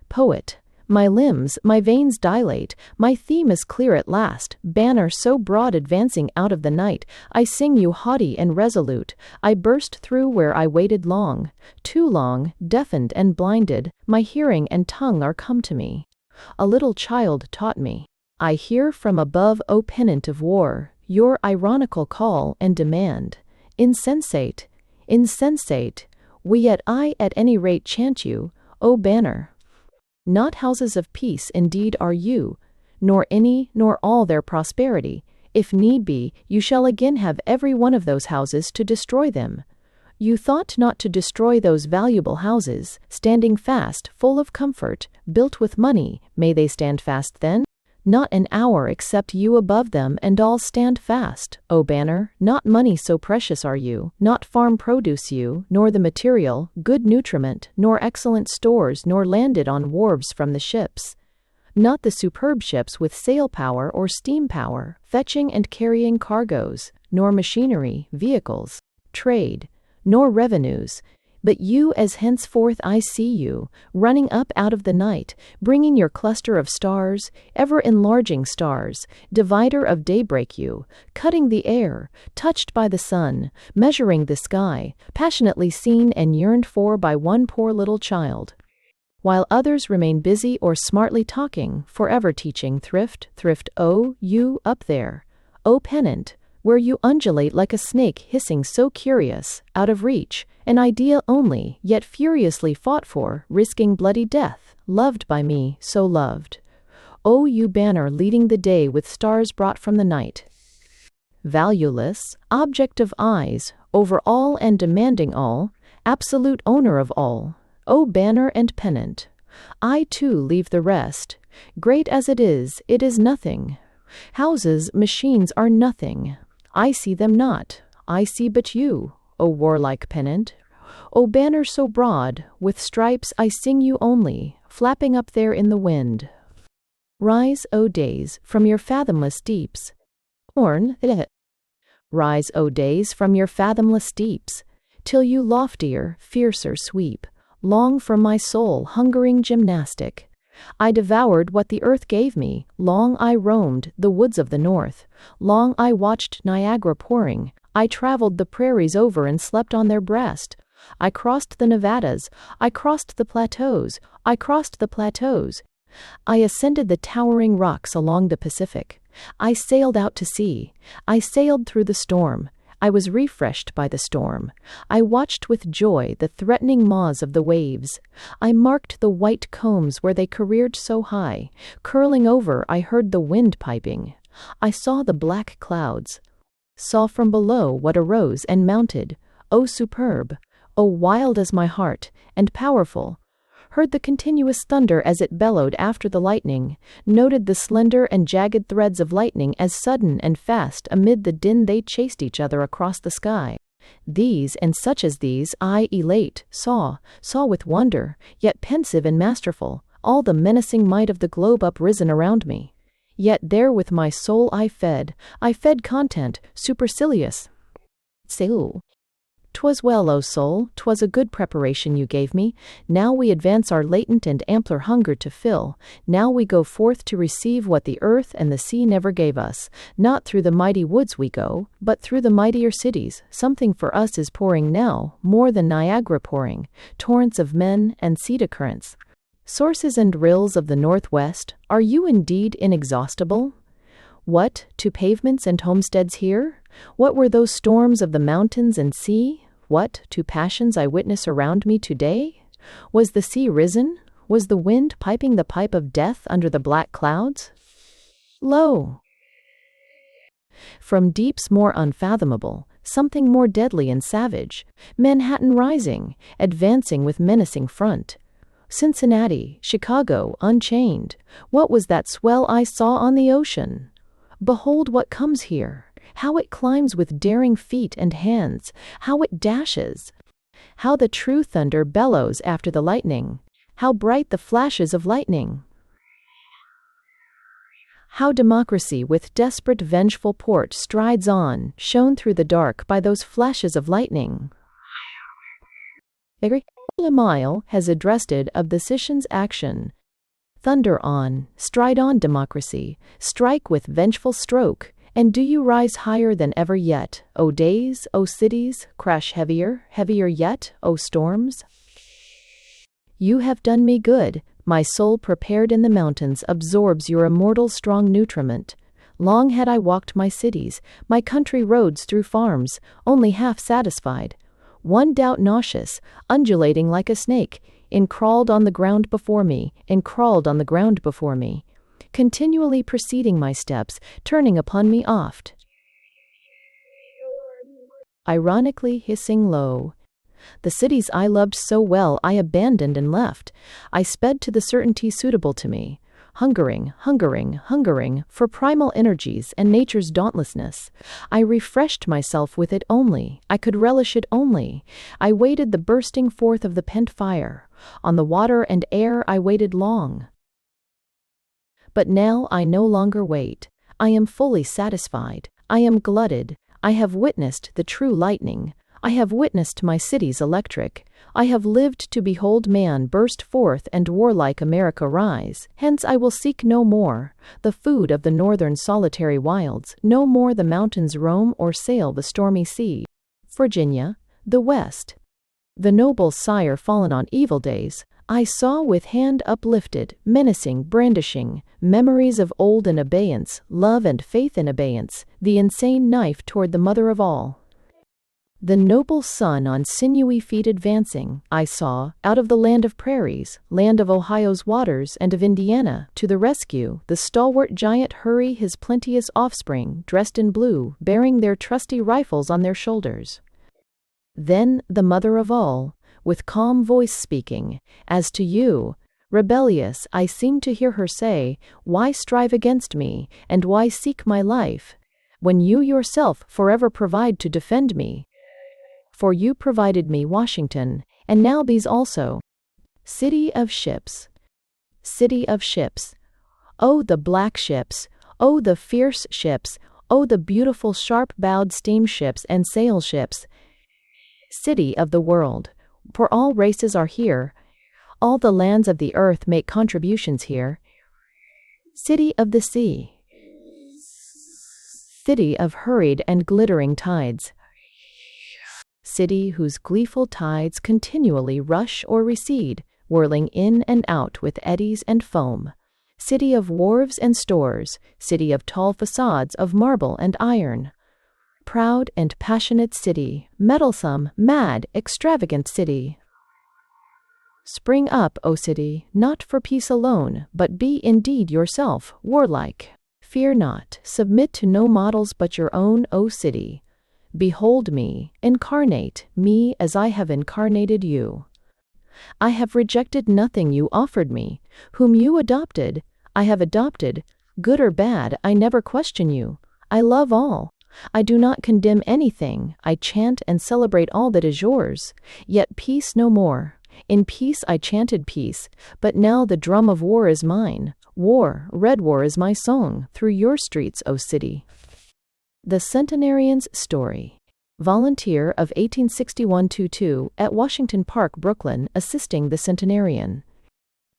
Poet. My limbs, my veins dilate, my theme is clear at last, banner so broad advancing out of the night, I sing you haughty and resolute, I burst through where I waited long, too long, deafened and blinded, my hearing and tongue are come to me. A little child taught me. I hear from above, O pennant of war, your ironical call and demand. Insensate, insensate, we yet I at any rate chant you, O banner. Not houses of peace indeed are you, nor any nor all their prosperity. If need be, you shall again have every one of those houses to destroy them. You thought not to destroy those valuable houses, standing fast, full of comfort, built with money, may they stand fast then? Not an hour except you above them and all stand fast, O banner, not money so precious are you, not farm produce you, nor the material, good nutriment, nor excellent stores nor landed on wharves from the ships. Not the superb ships with sail power or steam power, fetching and carrying cargoes, nor machinery, vehicles, trade, nor revenues, but you as henceforth I see you, running up out of the night, bringing your cluster of stars, ever-enlarging stars, divider of daybreak you, cutting the air, touched by the sun, measuring the sky, passionately seen and yearned for by one poor little child. While others remain busy or smartly talking, forever teaching thrift, oh, you, up there, O pennant, where you undulate like a snake hissing so curious, out of reach, an idea only, yet furiously fought for, risking bloody death, loved by me, so loved. O you banner leading the day with stars brought from the night. Valueless, object of eyes, over all and demanding all, absolute owner of all, O banner and pennant. I too leave the rest. Great as it is nothing. Houses, machines are nothing. I see them not, I see but you, O warlike pennant. O banner so broad, with stripes I sing you only, flapping up there in the wind. Rise, O days, from your fathomless deeps. Rise, O days, from your fathomless deeps, till you loftier, fiercer sweep, long from my soul hungering gymnastic. I devoured what the earth gave me, long I roamed the woods of the north, long I watched Niagara pouring, I traveled the prairies over and slept on their breast. I crossed the Nevadas, I crossed the plateaus, I crossed the plateaus. I ascended the towering rocks along the Pacific. I sailed out to sea. I sailed through the storm. I was refreshed by the storm. I watched with joy the threatening maws of the waves. I marked the white combs where they careered so high. Curling over, I heard the wind piping. I saw the black clouds. Saw from below what arose and mounted. O superb! O wild as my heart, and powerful! Heard the continuous thunder as it bellowed after the lightning, noted the slender and jagged threads of lightning as sudden and fast amid the din they chased each other across the sky. These and such as these I elate, saw with wonder, yet pensive and masterful, all the menacing might of the globe uprisen around me. Yet there with my soul I fed content, supercilious. 'Twas well, O soul, 'twas a good preparation you gave me. Now we advance our latent and ampler hunger to fill. Now we go forth to receive what the earth and the sea never gave us. Not through the mighty woods we go, but through the mightier cities. Something for us is pouring now, more than Niagara pouring, torrents of men and sea currents. Sources and rills of the Northwest, are you indeed inexhaustible? What, to pavements and homesteads here? What were those storms of the mountains and sea? What, to passions I witness around me today? Was the sea risen? Was the wind piping the pipe of death under the black clouds? Lo! From deeps more unfathomable, something more deadly and savage, Manhattan rising, advancing with menacing front. Cincinnati, Chicago, unchained. What was that swell I saw on the ocean? Behold what comes here, how it climbs with daring feet and hands, how it dashes, how the true thunder bellows after the lightning, how bright the flashes of lightning. How democracy with desperate vengeful port strides on, shown through the dark by those flashes of lightning. A mile has addressed it of the session's action. Thunder on, stride on democracy, strike with vengeful stroke, and do you rise higher than ever yet, O days, O cities, crash heavier, heavier yet, O storms? You have done me good, my soul prepared in the mountains absorbs your immortal strong nutriment. Long had I walked my cities, my country roads through farms, only half satisfied. One doubt nauseous, undulating like a snake, encrawled on the ground before me, encrawled on the ground before me, continually preceding my steps, turning upon me oft, ironically hissing low. The cities I loved so well I abandoned and left. I sped to the certainty suitable to me, hungering, hungering, hungering for primal energies and nature's dauntlessness. I refreshed myself with it only, I could relish it only. I waited the bursting forth of the pent fire. On the water and air I waited long. But now I no longer wait. I am fully satisfied. I am glutted. I have witnessed the true lightning. I have witnessed my cities electric. I have lived to behold man burst forth and warlike America rise. Hence I will seek no more the food of the northern solitary wilds, no more the mountains roam or sail the stormy sea. Virginia, the West. The noble sire fallen on evil days, I saw with hand uplifted, menacing, brandishing, memories of old in abeyance, love and faith in abeyance, the insane knife toward the mother of all. The noble son on sinewy feet advancing, I saw, out of the land of prairies, land of Ohio's waters and of Indiana, to the rescue, the stalwart giant hurry his plenteous offspring, dressed in blue, bearing their trusty rifles on their shoulders. Then the mother of all, with calm voice speaking, as to you, rebellious, I seemed to hear her say, why strive against me, and why seek my life, when you yourself forever provide to defend me? For you provided me Washington, and now these also. City of ships. City of ships. Oh, the black ships. Oh, the fierce ships. Oh, the beautiful sharp-bowed steamships and sail ships. City of the world. For all races are here. All the lands of the earth make contributions here. City of the sea. City of hurried and glittering tides. City whose gleeful tides continually rush or recede, whirling in and out with eddies and foam. City of wharves and stores, city of tall facades of marble and iron. Proud and passionate city, mettlesome, mad, extravagant city. Spring up, O city, not for peace alone, but be indeed yourself, warlike. Fear not, submit to no models but your own, O city. Behold me, incarnate me as I have incarnated you. I have rejected nothing you offered me, whom you adopted, I have adopted, good or bad, I never question you. I love all. I do not condemn anything, I chant and celebrate all that is yours, yet peace no more. In peace I chanted peace, but now the drum of war is mine. War, red war is my song, through your streets, O city. The Centenarian's Story. volunteer of 1861-22 at Washington Park, Brooklyn, assisting the centenarian.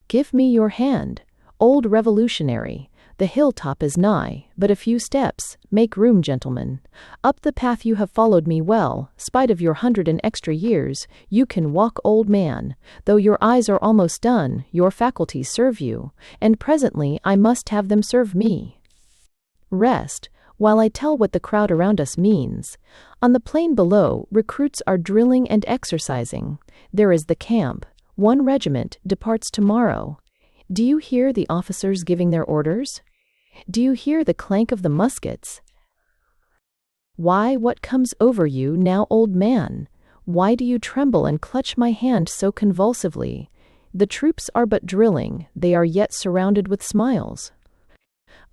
Give me your hand, old revolutionary. The hilltop is nigh, but a few steps. Make room, gentlemen. Up the path you have followed me well, spite of your 100 and extra years, you can walk, old man. Though your eyes are almost done, your faculties serve you, and presently I must have them serve me. Rest, while I tell what the crowd around us means. On the plain below, recruits are drilling and exercising. There is the camp. One regiment departs tomorrow. Do you hear the officers giving their orders? Do you hear the clank of the muskets? Why, what comes over you now, old man? Why do you tremble and clutch my hand so convulsively? The troops are but drilling, they are yet surrounded with smiles.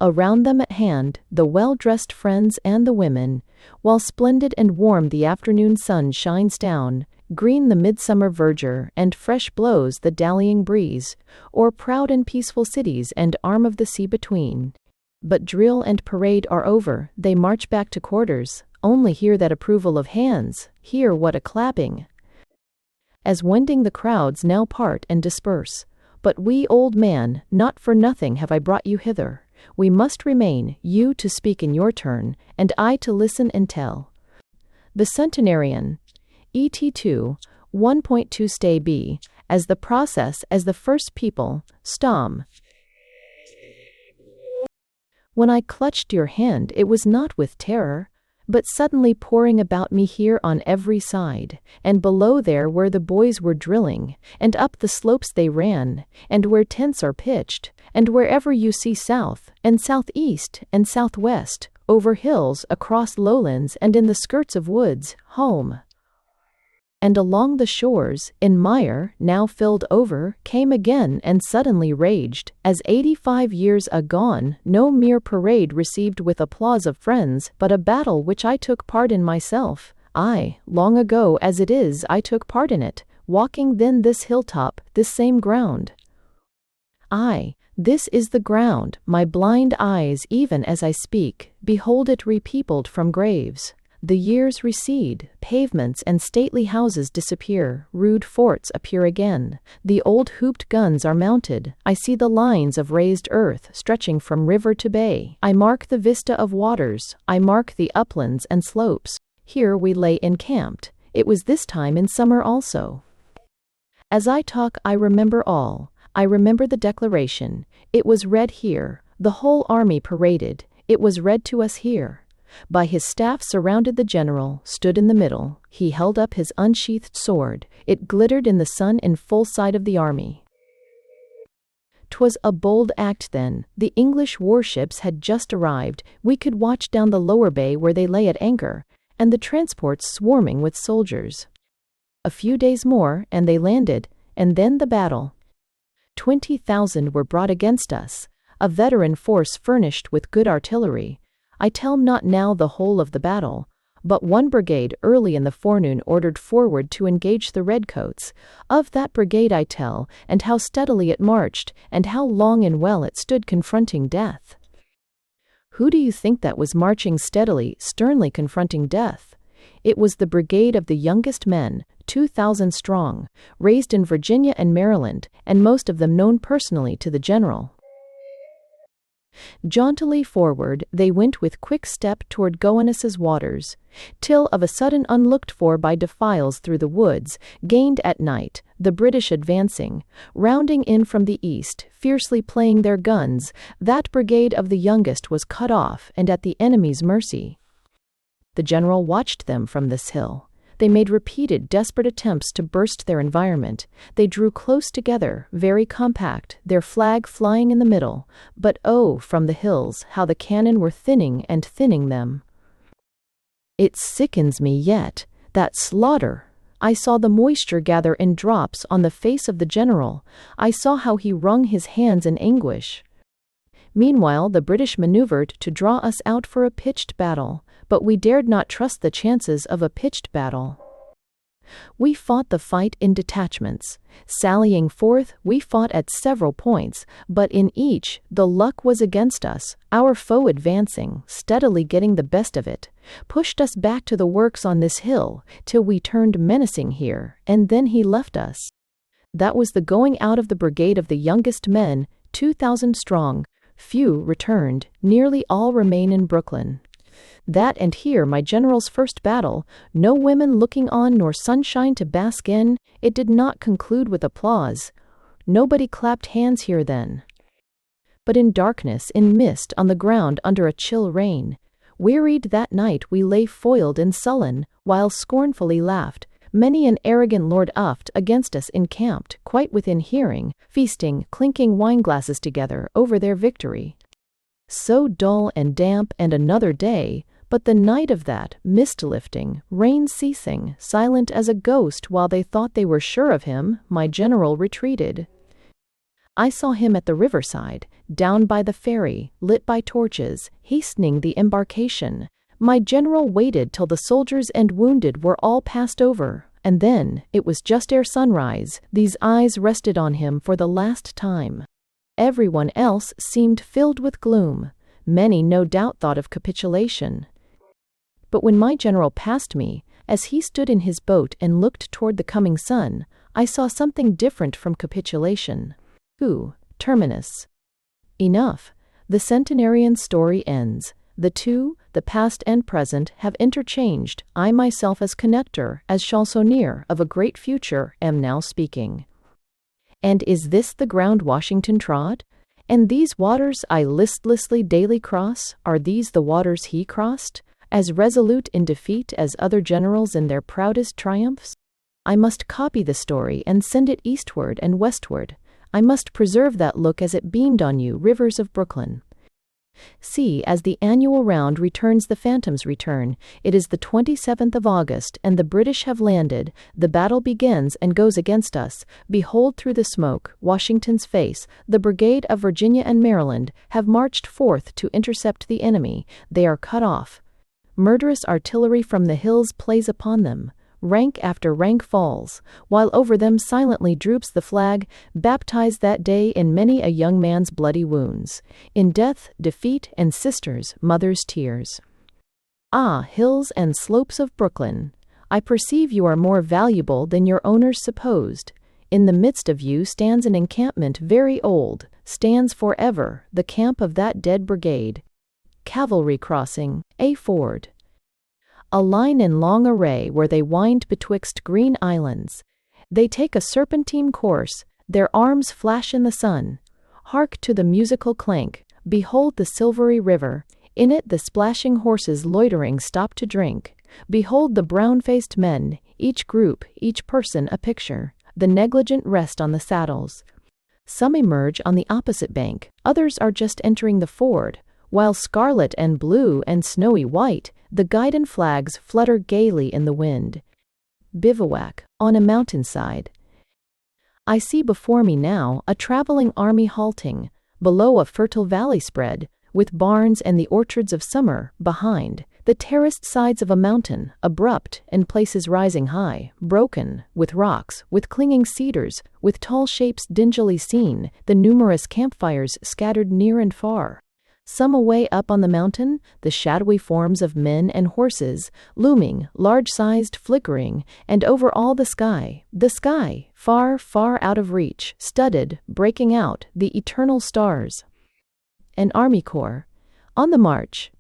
Around them at hand, the well-dressed friends and the women, while splendid and warm the afternoon sun shines down, green the midsummer verdure, and fresh blows the dallying breeze, o'er proud and peaceful cities and arm of the sea between. But drill and parade are over, they march back to quarters. Only hear that approval of hands, hear what a clapping! As wending the crowds now part and disperse. But we, old man, not for nothing have I brought you hither. We must remain, you to speak in your turn, and I to listen and tell. The centenarian, ET2, 1.2 Stay B, as the process as the first people, Stom. When I clutched your hand, it was not with terror, but suddenly pouring about me here on every side, and below there where the boys were drilling, and up the slopes they ran, and where tents are pitched, and wherever you see south, and southeast, and southwest, over hills, across lowlands, and in the skirts of woods, home. And along the shores, in mire, now filled over, came again and suddenly raged, as 85 years agone, no mere parade received with applause of friends, but a battle which I took part in myself. Aye, long ago as it is I took part in it, walking then this hilltop, this same ground. Aye, this is the ground, my blind eyes even as I speak, behold it repeopled from graves. The years recede, pavements and stately houses disappear, rude forts appear again. The old hooped guns are mounted. I see the lines of raised earth stretching from river to bay. I mark the vista of waters. I mark the uplands and slopes. Here we lay encamped. It was this time in summer also. As I talk, I remember all. I remember the declaration. It was read here. The whole army paraded. It was read to us here. By his staff surrounded the general, stood in the middle. He held up his unsheathed sword. It glittered in the sun in full sight of the army. 'Twas a bold act then. The English warships had just arrived. We could watch down the lower bay where they lay at anchor, and the transports swarming with soldiers. A few days more, and they landed, and then the battle. 20,000 were brought against us, a veteran force furnished with good artillery. I tell not now the whole of the battle, but one brigade early in the forenoon ordered forward to engage the redcoats. Of that brigade I tell, and how steadily it marched, and how long and well it stood confronting death. Who do you think that was marching steadily, sternly confronting death? It was the brigade of the youngest men, 2,000 strong, raised in Virginia and Maryland, and most of them known personally to the general. Jauntily forward they went with quick step toward Gowanus's waters, till of a sudden unlooked for by defiles through the woods, gained at night, the British advancing, rounding in from the east, fiercely playing their guns, that brigade of the youngest was cut off and at the enemy's mercy. The general watched them from this hill. They made repeated desperate attempts to burst their environment. They drew close together, very compact, their flag flying in the middle. But oh, from the hills, how the cannon were thinning and thinning them. It sickens me yet, that slaughter. I saw the moisture gather in drops on the face of the general. I saw how he wrung his hands in anguish. Meanwhile the British maneuvered to draw us out for a pitched battle, but we dared not trust the chances of a pitched battle. We fought the fight in detachments. Sallying forth, we fought at several points, but in each, the luck was against us. Our foe advancing, steadily getting the best of it, pushed us back to the works on this hill, till we turned menacing here, and then he left us. That was the going out of the brigade of the youngest men, 2,000 strong. Few returned, nearly all remain in Brooklyn. That and here my general's first battle, no women looking on nor sunshine to bask in, it did not conclude with applause. Nobody clapped hands here then. But in darkness, in mist, on the ground under a chill rain, wearied that night we lay foiled and sullen, while scornfully laughed, many an arrogant lord oft against us encamped, quite within hearing, feasting, clinking wine-glasses together over their victory. So dull and damp and another day, but the night of that, mist lifting, rain ceasing, silent as a ghost while they thought they were sure of him, my general retreated. I saw him at the riverside, down by the ferry, lit by torches, hastening the embarkation. My general waited till the soldiers and wounded were all passed over, and then, it was just ere sunrise, these eyes rested on him for the last time. Everyone else seemed filled with gloom. Many no doubt thought of capitulation. But when my general passed me, as he stood in his boat and looked toward the coming sun, I saw something different from capitulation. Terminus. Enough. The centenarian story ends. The two, the past and present, have interchanged. I myself as connector, as chansonnier of a great future, am now speaking. And is this the ground Washington trod? And these waters I listlessly daily cross, are these the waters he crossed, as resolute in defeat as other generals in their proudest triumphs? I must copy the story and send it eastward and westward. I must preserve that look as it beamed on you, rivers of Brooklyn. See, as the annual round returns the phantoms return. It is the 27th of August, and the British have landed. The battle begins and goes against us. Behold through the smoke, Washington's face. The brigade of Virginia and Maryland have marched forth to intercept the enemy. They are cut off. Murderous artillery from the hills plays upon them. Rank after rank falls, while over them silently droops the flag, baptized that day in many a young man's bloody wounds, in death, defeat, and sisters' mothers' tears. Ah, hills and slopes of Brooklyn, I perceive you are more valuable than your owners supposed. In the midst of you stands an encampment very old, stands forever, the camp of that dead brigade. Cavalry crossing, a ford. A line in long array where they wind betwixt green islands. They take a serpentine course, their arms flash in the sun. Hark to the musical clank, behold the silvery river, in it the splashing horses loitering stop to drink. Behold the brown-faced men, each group, each person a picture. The negligent rest on the saddles. Some emerge on the opposite bank, others are just entering the ford, while scarlet and blue and snowy white, the guidon flags flutter gaily in the wind. Bivouac, on a mountainside. I see before me now a traveling army halting, below a fertile valley spread, with barns and the orchards of summer, behind, the terraced sides of a mountain, abrupt, and places rising high, broken, with rocks, with clinging cedars, with tall shapes dingily seen, the numerous campfires scattered near and far. Some away up on the mountain, the shadowy forms of men and horses, looming, large-sized, flickering, and over all the sky, far, far out of reach, studded, breaking out, the eternal stars. An army corps, on the march,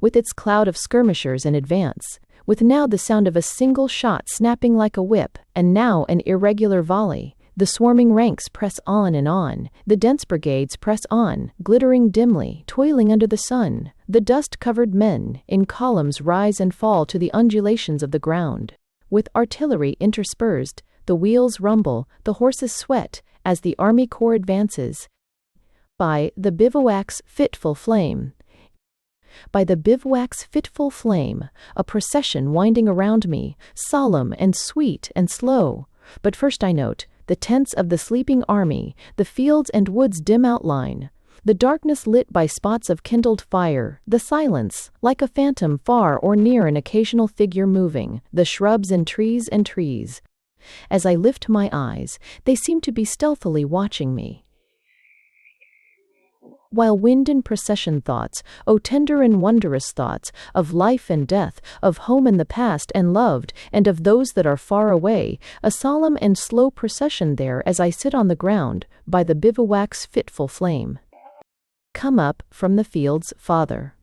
with its cloud of skirmishers in advance, with now the sound of a single shot snapping like a whip, and now an irregular volley. The swarming ranks press on and on, the dense brigades press on, glittering dimly, toiling under the sun. The dust-covered men, in columns rise and fall to the undulations of the ground. With artillery interspersed, the wheels rumble, the horses sweat, as the army corps advances. By the bivouac's fitful flame. By the bivouac's fitful flame, a procession winding around me, solemn and sweet and slow. But first I note the tents of the sleeping army, the fields and woods' dim outline. The darkness lit by spots of kindled fire, the silence, like a phantom far or near, an occasional figure moving, the shrubs and trees. As I lift my eyes, they seem to be stealthily watching me. While wind in procession thoughts, oh tender and wondrous thoughts, of life and death, of home and the past and loved, and of those that are far away, a solemn and slow procession there as I sit on the ground, by the bivouac's fitful flame. Come up from the fields, Father.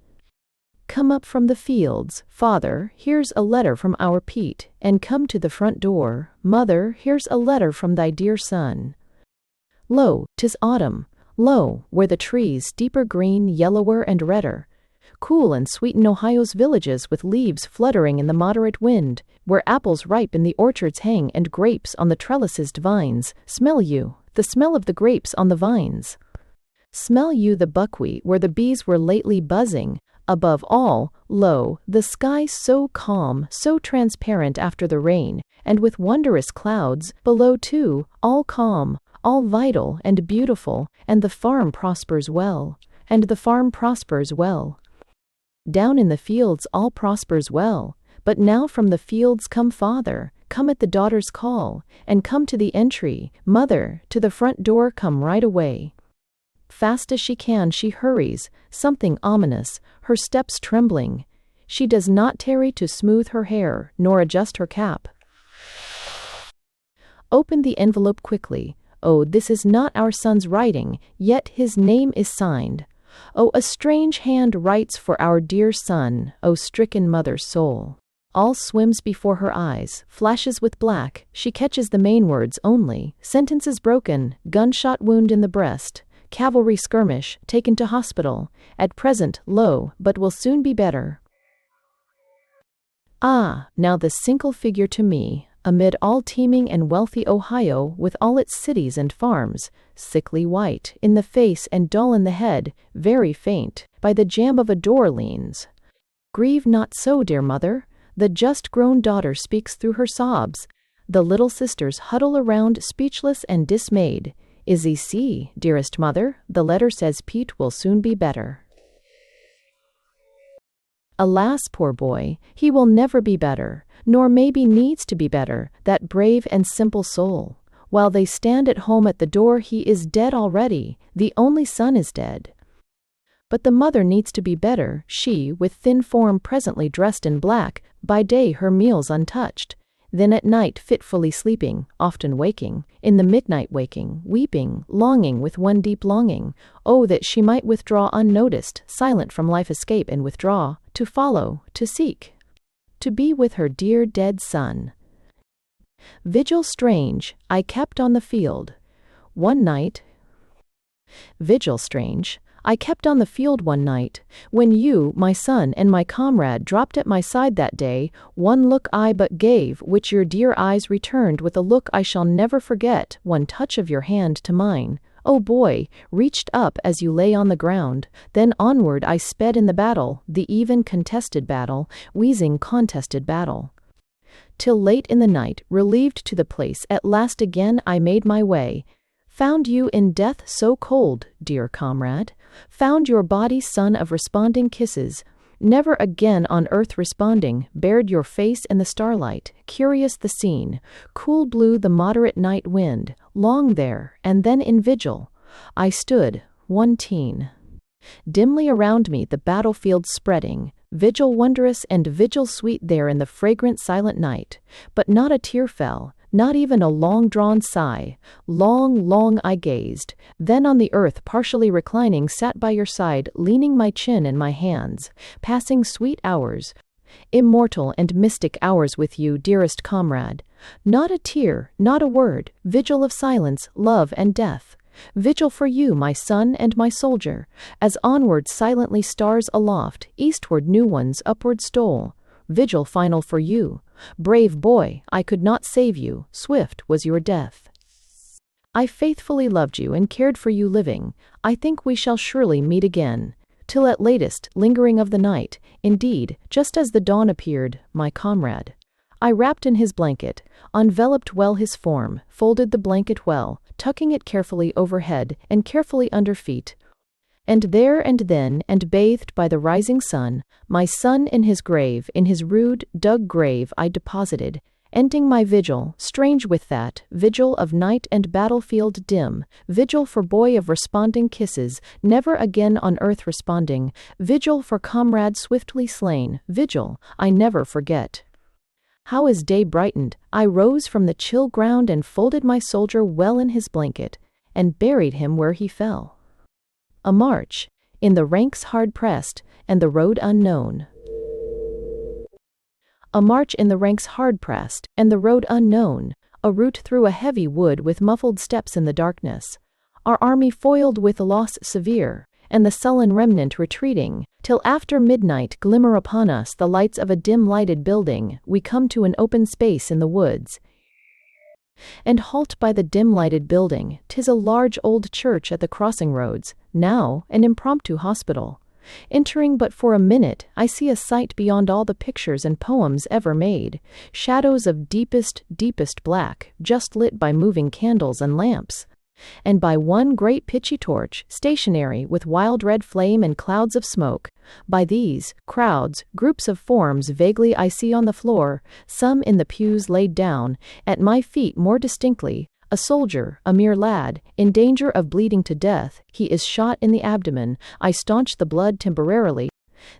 Come up from the fields, Father, here's a letter from our Pete, and come to the front door, Mother, here's a letter from thy dear son. Lo, 'tis autumn. Lo, where the trees, deeper green, yellower and redder, cool and sweet in Ohio's villages, with leaves fluttering in the moderate wind, where apples ripe in the orchards hang, and grapes on the trellised vines, smell you, the smell of the grapes on the vines. Smell you the buckwheat where the bees were lately buzzing. Above all, lo, the sky so calm, so transparent after the rain, and with wondrous clouds, below too, all calm, all vital and beautiful, and the farm prospers well, Down in the fields all prospers well, but now from the fields come Father, come at the daughter's call, and come to the entry, Mother, to the front door come right away. Fast as she can she hurries, something ominous, her steps trembling. She does not tarry to smooth her hair, nor adjust her cap. Open the envelope quickly. Oh, this is not our son's writing, yet his name is signed. Oh, a strange hand writes for our dear son, oh, stricken mother's soul. All swims before her eyes, flashes with black, she catches the main words only, sentences broken, gunshot wound in the breast, cavalry skirmish, taken to hospital, at present low, but will soon be better. Ah, now the single figure to me, amid all teeming and wealthy Ohio, with all its cities and farms, sickly white in the face and dull in the head, very faint, by the jamb of a door leans. Grieve not so, dear mother. The just-grown daughter speaks through her sobs. The little sisters huddle around, speechless and dismayed. Izzy, see, dearest mother, the letter says Pete will soon be better. Alas, poor boy, he will never be better, nor maybe needs to be better, that brave and simple soul. While they stand at home at the door, he is dead already, the only son is dead. But the mother needs to be better, she, with thin form presently dressed in black, by day her meals untouched, then at night fitfully sleeping, often waking, in the midnight waking, weeping, longing with one deep longing, oh, that she might withdraw unnoticed, silent from life, escape and withdraw, to follow, to seek, to be with her dear dead son. Vigil strange, I kept on the field. One night, vigil strange, I kept on the field one night, when you, my son, and my comrade dropped at my side that day. One look I but gave, which your dear eyes returned with a look I shall never forget. One touch of your hand to mine, oh boy, reached up as you lay on the ground. Then onward I sped in the battle, the even contested battle, wheezing contested battle. Till late in the night, relieved to the place, at last again I made my way. Found you in death so cold, dear comrade. Found your body son of responding kisses, never again on earth responding, bared your face in the starlight, curious the scene, cool blew the moderate night wind, long there, and then in vigil, I stood, one teen. Dimly around me the battlefield spreading, vigil wondrous and vigil sweet there in the fragrant silent night, but not a tear fell, not even a long-drawn sigh. Long, long I gazed, then on the earth partially reclining sat by your side, leaning my chin in my hands, passing sweet hours, immortal and mystic hours with you, dearest comrade. Not a tear, not a word, vigil of silence, love and death. Vigil for you, my son and my soldier, as onward silently stars aloft, eastward new ones upward stole. Vigil final for you. Brave boy, I could not save you, swift was your death. I faithfully loved you and cared for you living. I think we shall surely meet again. Till at latest, lingering of the night, indeed, just as the dawn appeared, my comrade. I wrapped in his blanket, enveloped well his form, folded the blanket well, tucking it carefully overhead and carefully under feet. And there and then, and bathed by the rising sun, my son in his grave, in his rude, dug grave I deposited, ending my vigil, strange with that, vigil of night and battlefield dim, vigil for boy of responding kisses, never again on earth responding, vigil for comrade swiftly slain, vigil I never forget. How as day brightened, I rose from the chill ground and folded my soldier well in his blanket, and buried him where he fell. A march, in the ranks hard pressed, and the road unknown. A march in the ranks hard pressed, and the road unknown, a route through a heavy wood with muffled steps in the darkness. Our army foiled with loss severe, and the sullen remnant retreating, till after midnight glimmer upon us the lights of a dim-lighted building, we come to an open space in the woods, and halt by the dim-lighted building. 'Tis a large old church at the crossing roads, now an impromptu hospital. Entering but for a minute, I see a sight beyond all the pictures and poems ever made, shadows of deepest, deepest black, just lit by moving candles and lamps, and by one great pitchy torch, stationary with wild red flame and clouds of smoke. By these, crowds, groups of forms vaguely I see on the floor, some in the pews laid down, at my feet more distinctly, a soldier, a mere lad, in danger of bleeding to death. He is shot in the abdomen. I staunch the blood temporarily.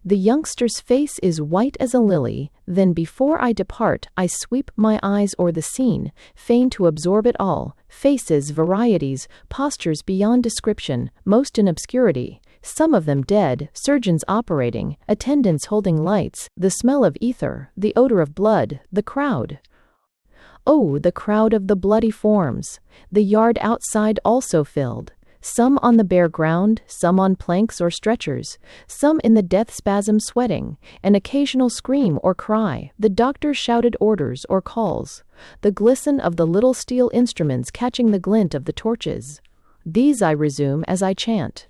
The youngster's face is white as a lily. Then before I depart, I sweep my eyes o'er the scene, fain to absorb it all. Faces, varieties, postures beyond description, most in obscurity, some of them dead, surgeons operating, attendants holding lights, the smell of ether, the odor of blood, the crowd. Oh, the crowd of the bloody forms! The yard outside also filled. Some on the bare ground, some on planks or stretchers, some in the death spasm sweating, an occasional scream or cry, the doctor's shouted orders or calls, the glisten of the little steel instruments catching the glint of the torches. These I resume as I chant.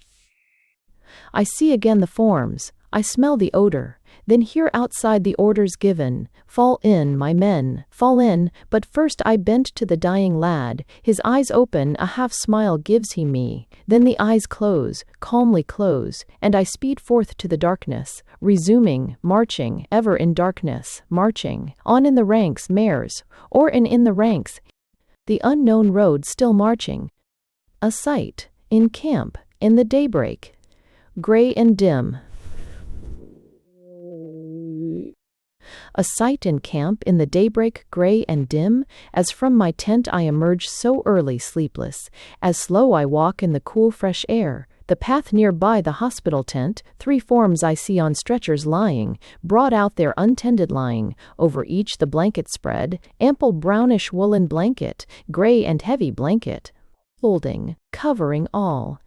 I see again the forms, I smell the odor, then hear outside the orders given, "Fall in, my men, fall in," but first I bend to the dying lad, his eyes open, a half-smile gives he me, then the eyes close, calmly close, and I speed forth to the darkness, resuming, marching, ever in darkness, marching, on in the ranks, mares, or in the ranks, the unknown road still marching. A sight, in camp, in the daybreak, gray and dim. A sight in camp in the daybreak gray and dim, as from my tent I emerge so early sleepless, as slow I walk in the cool fresh air, the path near by the hospital tent, 3 forms I see on stretchers lying, brought out there untended lying, over each the blanket spread, ample brownish woolen blanket, gray and heavy blanket, folding, covering all.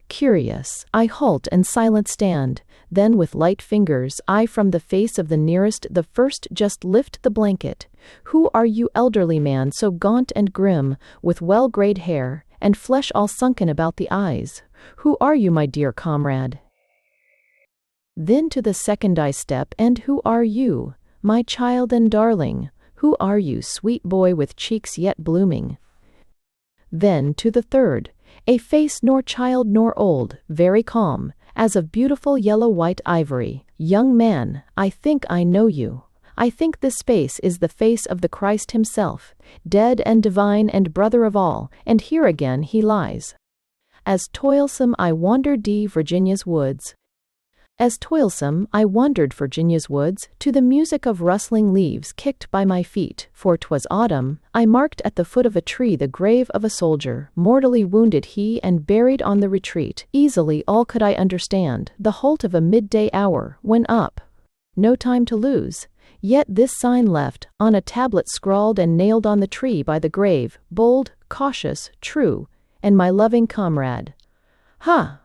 Curious, I halt and silent stand, then with light fingers I from the face of the nearest the first just lift the blanket. Who are you, elderly man, so gaunt and grim, with well-grayed hair, and flesh all sunken about the eyes? Who are you, my dear comrade? Then to the second I step, and who are you, my child and darling? Who are you, sweet boy with cheeks yet blooming? Then to the third, a face nor child nor old, very calm, as of beautiful yellow-white ivory. Young man, I think I know you. I think this face is the face of the Christ himself, dead and divine and brother of all, and here again he lies. As toilsome I wandered Virginia's woods. As toilsome I wandered Virginia's woods, to the music of rustling leaves kicked by my feet, for 'twas autumn. I marked at the foot of a tree the grave of a soldier, mortally wounded he and buried on the retreat. Easily all could I understand, the halt of a midday hour, when up. No time to lose. Yet this sign left, on a tablet scrawled and nailed on the tree by the grave, bold, cautious, true, and my loving comrade. Ha!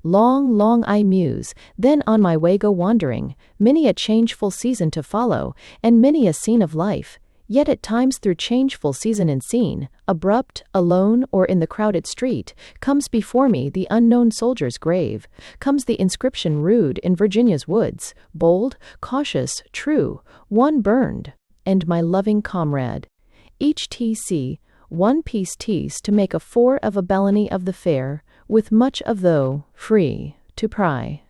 Long, long I muse, then on my way go wandering, many a changeful season to follow, and many a scene of life, yet at times through changeful season and scene, abrupt, alone, or in the crowded street, comes before me the unknown soldier's grave, comes the inscription rude in Virginia's woods, bold, cautious, true, one burned, and my loving comrade. Each T.C., one piece tease to make a 4 of a Bellany of the fair, with much of though, free, to pry.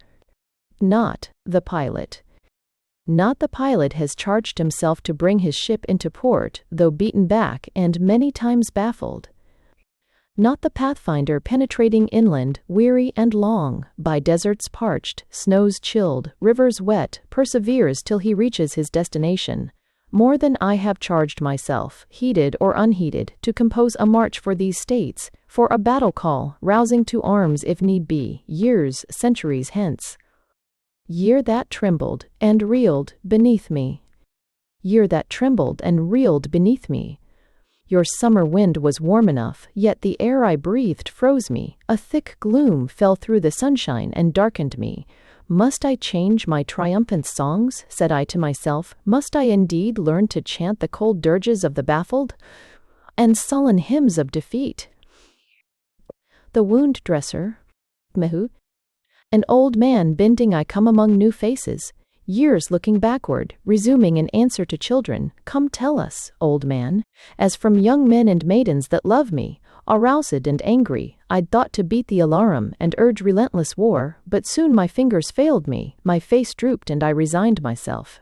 Not the pilot. Not the pilot has charged himself to bring his ship into port, though beaten back and many times baffled. Not the pathfinder penetrating inland, weary and long, by deserts parched, snows chilled, rivers wet, perseveres till he reaches his destination. More than I have charged myself, heeded or unheeded, to compose a march for these states, for a battle call, rousing to arms if need be, years, centuries hence. Year that trembled and reeled beneath me. Year that trembled and reeled beneath me. Your summer wind was warm enough, yet the air I breathed froze me. A thick gloom fell through the sunshine and darkened me. Must I change my triumphant songs, said I to myself, must I indeed learn to chant the cold dirges of the baffled, and sullen hymns of defeat? The wound dresser, Mehu, an old man bending I come among new faces, years looking backward, resuming in answer to children, come tell us, old man, as from young men and maidens that love me, aroused and angry, I'd thought to beat the alarum and urge relentless war, but soon my fingers failed me, my face drooped and I resigned myself.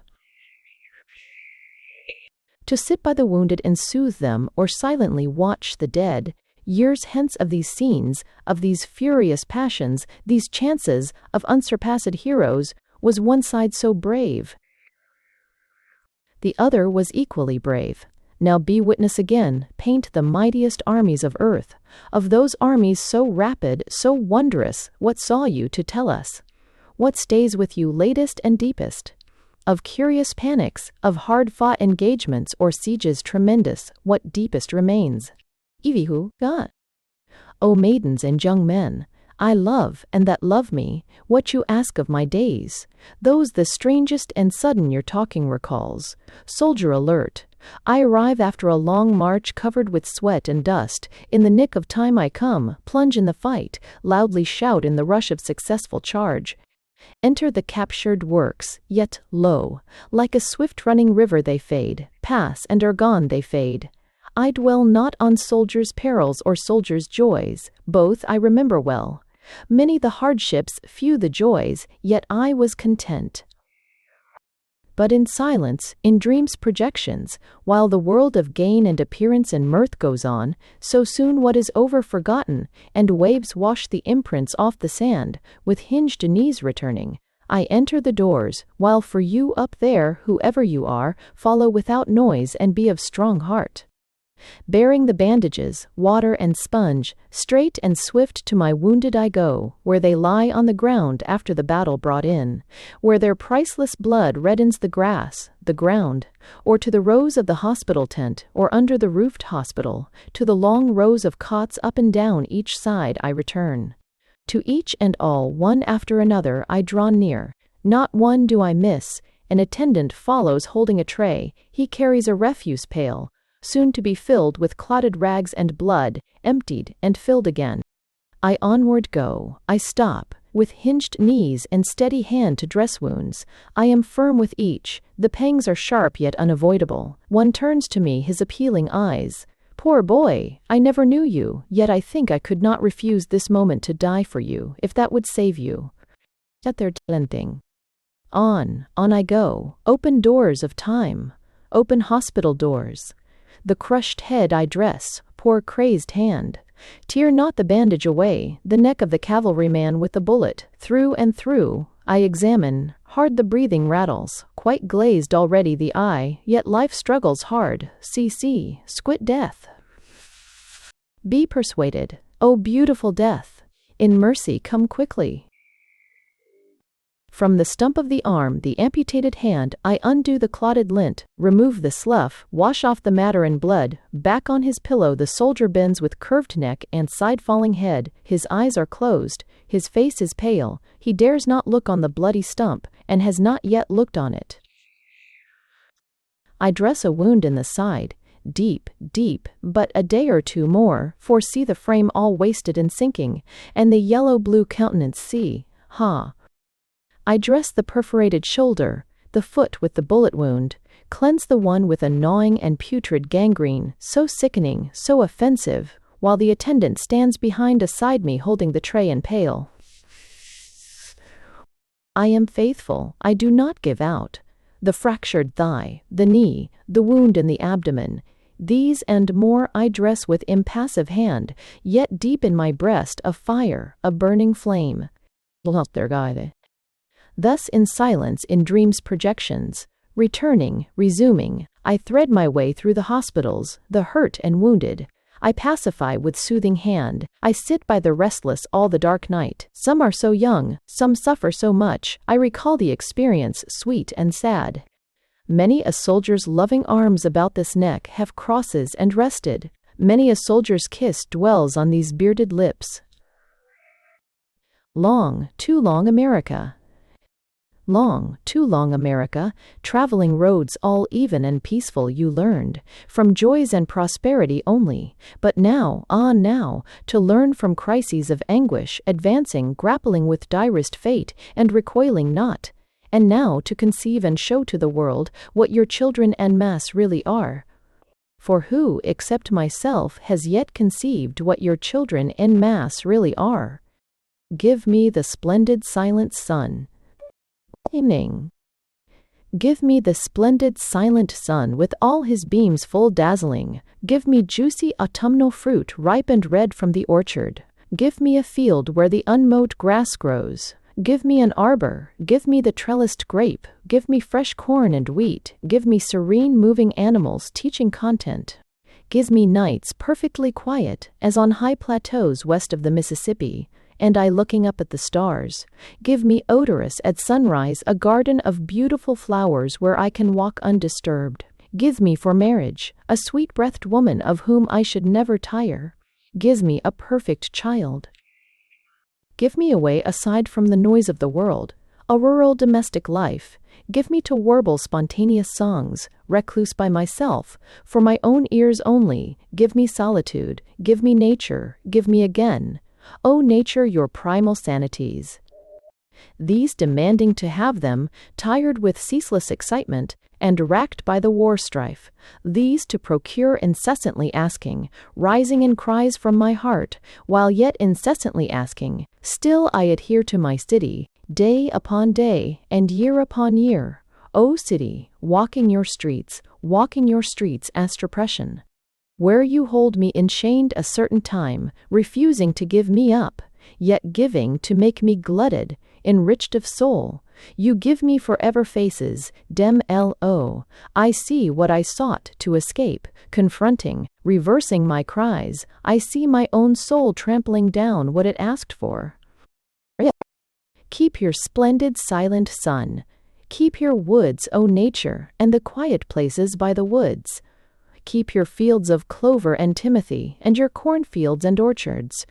To sit by the wounded and soothe them, or silently watch the dead, years hence of these scenes, of these furious passions, these chances of unsurpassed heroes, was one side so brave. The other was equally brave. Now be witness again, paint the mightiest armies of earth. Of those armies so rapid, so wondrous, what saw you to tell us? What stays with you latest and deepest? Of curious panics, of hard-fought engagements or sieges tremendous, what deepest remains? Ivihu, God. O maidens and young men, I love, and that love me, what you ask of my days, those the strangest and sudden your talking recalls. Soldier alert, I arrive after a long march covered with sweat and dust, in the nick of time I come, plunge in the fight, loudly shout in the rush of successful charge. Enter the captured works, yet, lo, like a swift-running river they fade, pass and are gone they fade. I dwell not on soldiers' perils or soldiers' joys, both I remember well. Many the hardships, few the joys, yet I was content. But in silence, in dreams' projections, while the world of gain and appearance and mirth goes on, so soon what is over forgotten, and waves wash the imprints off the sand, with hinged knees returning, I enter the doors, while for you up there, whoever you are, follow without noise and be of strong heart. Bearing the bandages, water and sponge, straight and swift to my wounded I go, where they lie on the ground after the battle brought in, where their priceless blood reddens the grass, the ground, or to the rows of the hospital tent, or under the roofed hospital, to the long rows of cots up and down each side I return. To each and all, one after another, I draw near. Not one do I miss. An attendant follows holding a tray. He carries a refuse pail, soon to be filled with clotted rags and blood, emptied and filled again. I onward go, I stop, with hinged knees and steady hand to dress wounds. I am firm with each, the pangs are sharp yet unavoidable. One turns to me his appealing eyes. Poor boy, I never knew you, yet I think I could not refuse this moment to die for you, if that would save you. At their talenting. On I go, open doors of time, open hospital doors. The crushed head I dress, poor crazed hand. Tear not the bandage away, the neck of the cavalryman with the bullet, through and through, I examine, hard the breathing rattles, quite glazed already the eye, yet life struggles hard, see, squit death. Be persuaded, O beautiful death, in mercy come quickly. From the stump of the arm, the amputated hand, I undo the clotted lint, remove the slough, wash off the matter and blood. Back on his pillow the soldier bends with curved neck and side-falling head. His eyes are closed, his face is pale, he dares not look on the bloody stump, and has not yet looked on it. I dress a wound in the side, deep, but a day or two more, for see the frame all wasted and sinking, and the yellow-blue countenance see, I dress the perforated shoulder, the foot with the bullet wound, cleanse the one with a gnawing and putrid gangrene, so sickening, so offensive, while the attendant stands beside me holding the tray and pail. I am faithful, I do not give out. The fractured thigh, the knee, the wound in the abdomen, these and more I dress with impassive hand, yet deep in my breast a fire, a burning flame. Thus in silence, in dreams' projections, returning, resuming, I thread my way through the hospitals, the hurt and wounded. I pacify with soothing hand, I sit by the restless all the dark night. Some are so young, some suffer so much, I recall the experience, sweet and sad. Many a soldier's loving arms about this neck have crosses and rested. Many a soldier's kiss dwells on these bearded lips. Long, too long America. Long, too long America, traveling roads all even and peaceful you learned, from joys and prosperity only, but now, ah now, to learn from crises of anguish, advancing, grappling with direst fate, and recoiling not, and now to conceive and show to the world what your children en masse really are. For who, except myself, has yet conceived what your children en masse really are? Give me the splendid silent sun. Evening. Give me the splendid silent sun with all his beams full dazzling. Give me juicy autumnal fruit ripe and red from the orchard. Give me a field where the unmowed grass grows. Give me an arbor, give me the trellised grape, give me fresh corn and wheat, give me serene moving animals teaching content. Give me nights perfectly quiet, as on high plateaus west of the Mississippi, and I looking up at the stars. Give me odorous at sunrise a garden of beautiful flowers where I can walk undisturbed. Give me for marriage a sweet-breathed woman of whom I should never tire. Give me a perfect child. Give me away aside from the noise of the world, a rural domestic life. Give me to warble spontaneous songs, recluse by myself, for my own ears only. Give me solitude, give me nature, give me again, O nature, your primal sanities. These demanding to have them, tired with ceaseless excitement, and racked by the war strife, these to procure incessantly asking, rising in cries from my heart, while yet incessantly asking, still I adhere to my city, day upon day, and year upon year. O city, walking your streets astropression, where you hold me enchained a certain time, refusing to give me up, yet giving to make me glutted, enriched of soul. You give me forever faces, dem lo. I see what I sought to escape, confronting, reversing my cries. I see my own soul trampling down what it asked for. Keep your splendid silent sun. Keep your woods, O nature, and the quiet places by the woods. Keep your fields of clover and timothy, and your cornfields and orchards.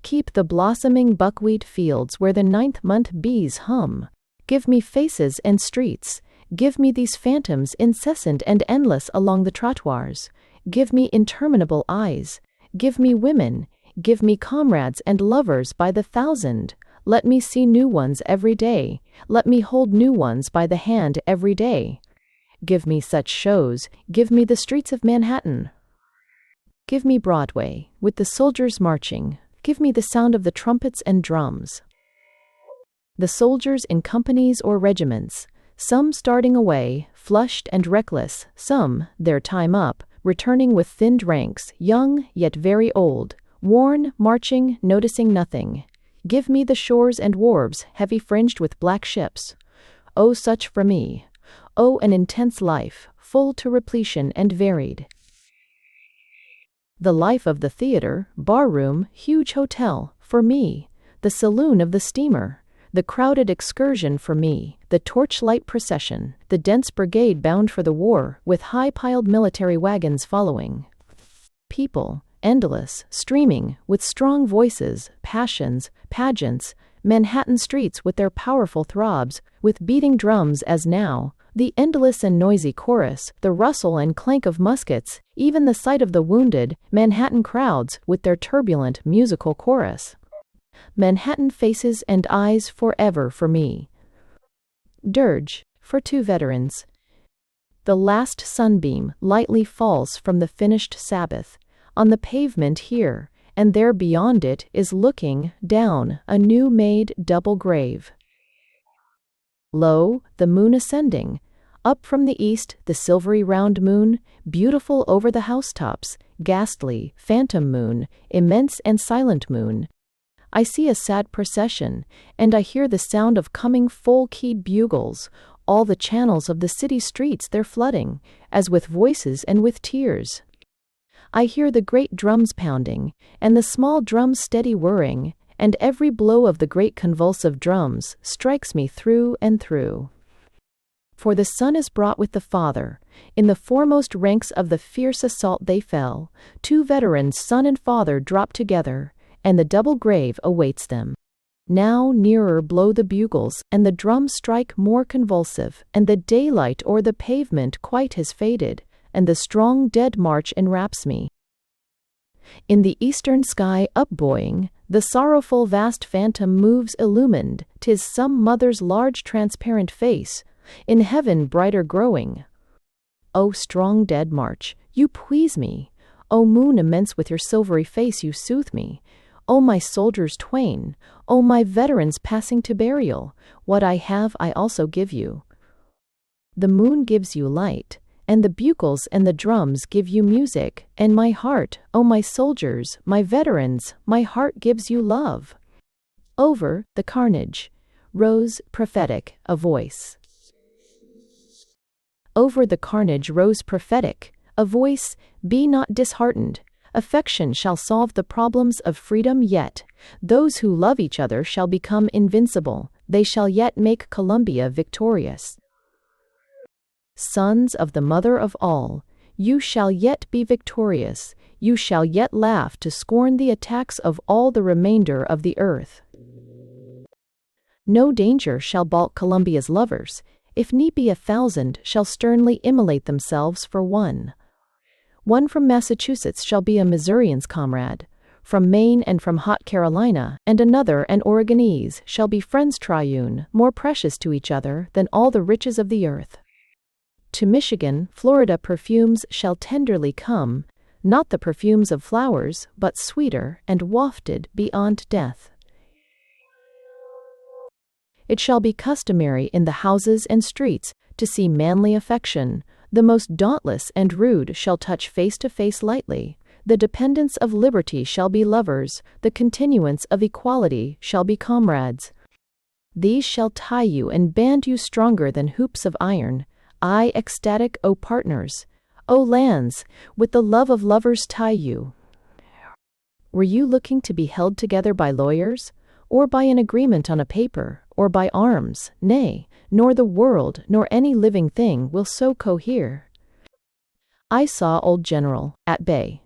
Keep the blossoming buckwheat fields where the ninth-month bees hum. Give me faces and streets. Give me these phantoms incessant and endless along the trottoirs. Give me interminable eyes. Give me women. Give me comrades and lovers by the thousand. Let me see new ones every day. Let me hold new ones by the hand every day. Give me such shows. Give me the streets of Manhattan. Give me Broadway, with the soldiers marching. Give me the sound of the trumpets and drums. The soldiers in companies or regiments, some starting away, flushed and reckless, some, their time up, returning with thinned ranks, young yet very old, worn, marching, noticing nothing. Give me the shores and wharves, heavy fringed with black ships. Oh, such for me. Oh, an intense life, full to repletion and varied. The life of the theater, bar-room, huge hotel, for me. The saloon of the steamer. The crowded excursion for me, the torchlight procession, the dense brigade bound for the war, with high-piled military wagons following. People, endless, streaming, with strong voices, passions, pageants, Manhattan streets with their powerful throbs, with beating drums as now, the endless and noisy chorus, the rustle and clank of muskets, even the sight of the wounded, Manhattan crowds with their turbulent musical chorus. Manhattan faces and eyes forever for me. Dirge, for two veterans. The last sunbeam lightly falls from the finished Sabbath, on the pavement here, and there beyond it is looking down a new-made double grave. Lo, the moon ascending, up from the east the silvery round moon, beautiful over the housetops, ghastly, phantom moon, immense and silent moon. I see a sad procession, and I hear the sound of coming full-keyed bugles, all the channels of the city streets they're flooding, as with voices and with tears. I hear the great drums pounding, and the small drums steady whirring, and every blow of the great convulsive drums strikes me through and through. For the Son is brought with the Father. In the foremost ranks of the fierce assault they fell. 2 veterans, Son and Father, drop together, and the double grave awaits them. Now nearer blow the bugles, and the drums strike more convulsive, and the daylight o'er the pavement quite has faded, and the strong dead march enwraps me. In the eastern sky upbuoying, the sorrowful vast phantom moves illumined, 'tis some mother's large transparent face, in heaven brighter growing. O strong dead march, you please me. O moon immense with your silvery face you soothe me. O my soldiers twain, O my veterans passing to burial, what I have I also give you. The moon gives you light, and the bugles and the drums give you music, and my heart, O my soldiers, my veterans, my heart gives you love. Over the carnage rose prophetic a voice. Over the carnage rose prophetic a voice, be not disheartened. Affection shall solve the problems of freedom yet. Those who love each other shall become invincible. They shall yet make Columbia victorious. Sons of the Mother of all, you shall yet be victorious. You shall yet laugh to scorn the attacks of all the remainder of the earth. No danger shall balk Columbia's lovers. If need be 1,000 shall sternly immolate themselves for one. One from Massachusetts shall be a Missourian's comrade, from Maine and from hot Carolina, and another an Oregonese shall be friends triune, more precious to each other than all the riches of the earth. To Michigan, Florida perfumes shall tenderly come, not the perfumes of flowers, but sweeter and wafted beyond death. It shall be customary in the houses and streets to see manly affection. The most dauntless and rude shall touch face to face lightly. The dependents of liberty shall be lovers. The continuance of equality shall be comrades. These shall tie you and band you stronger than hoops of iron. I, ecstatic, O partners, O lands, with the love of lovers tie you. Were you looking to be held together by lawyers, or by an agreement on a paper, or by arms? Nay, nor the world nor any living thing will so cohere. I saw old General at bay.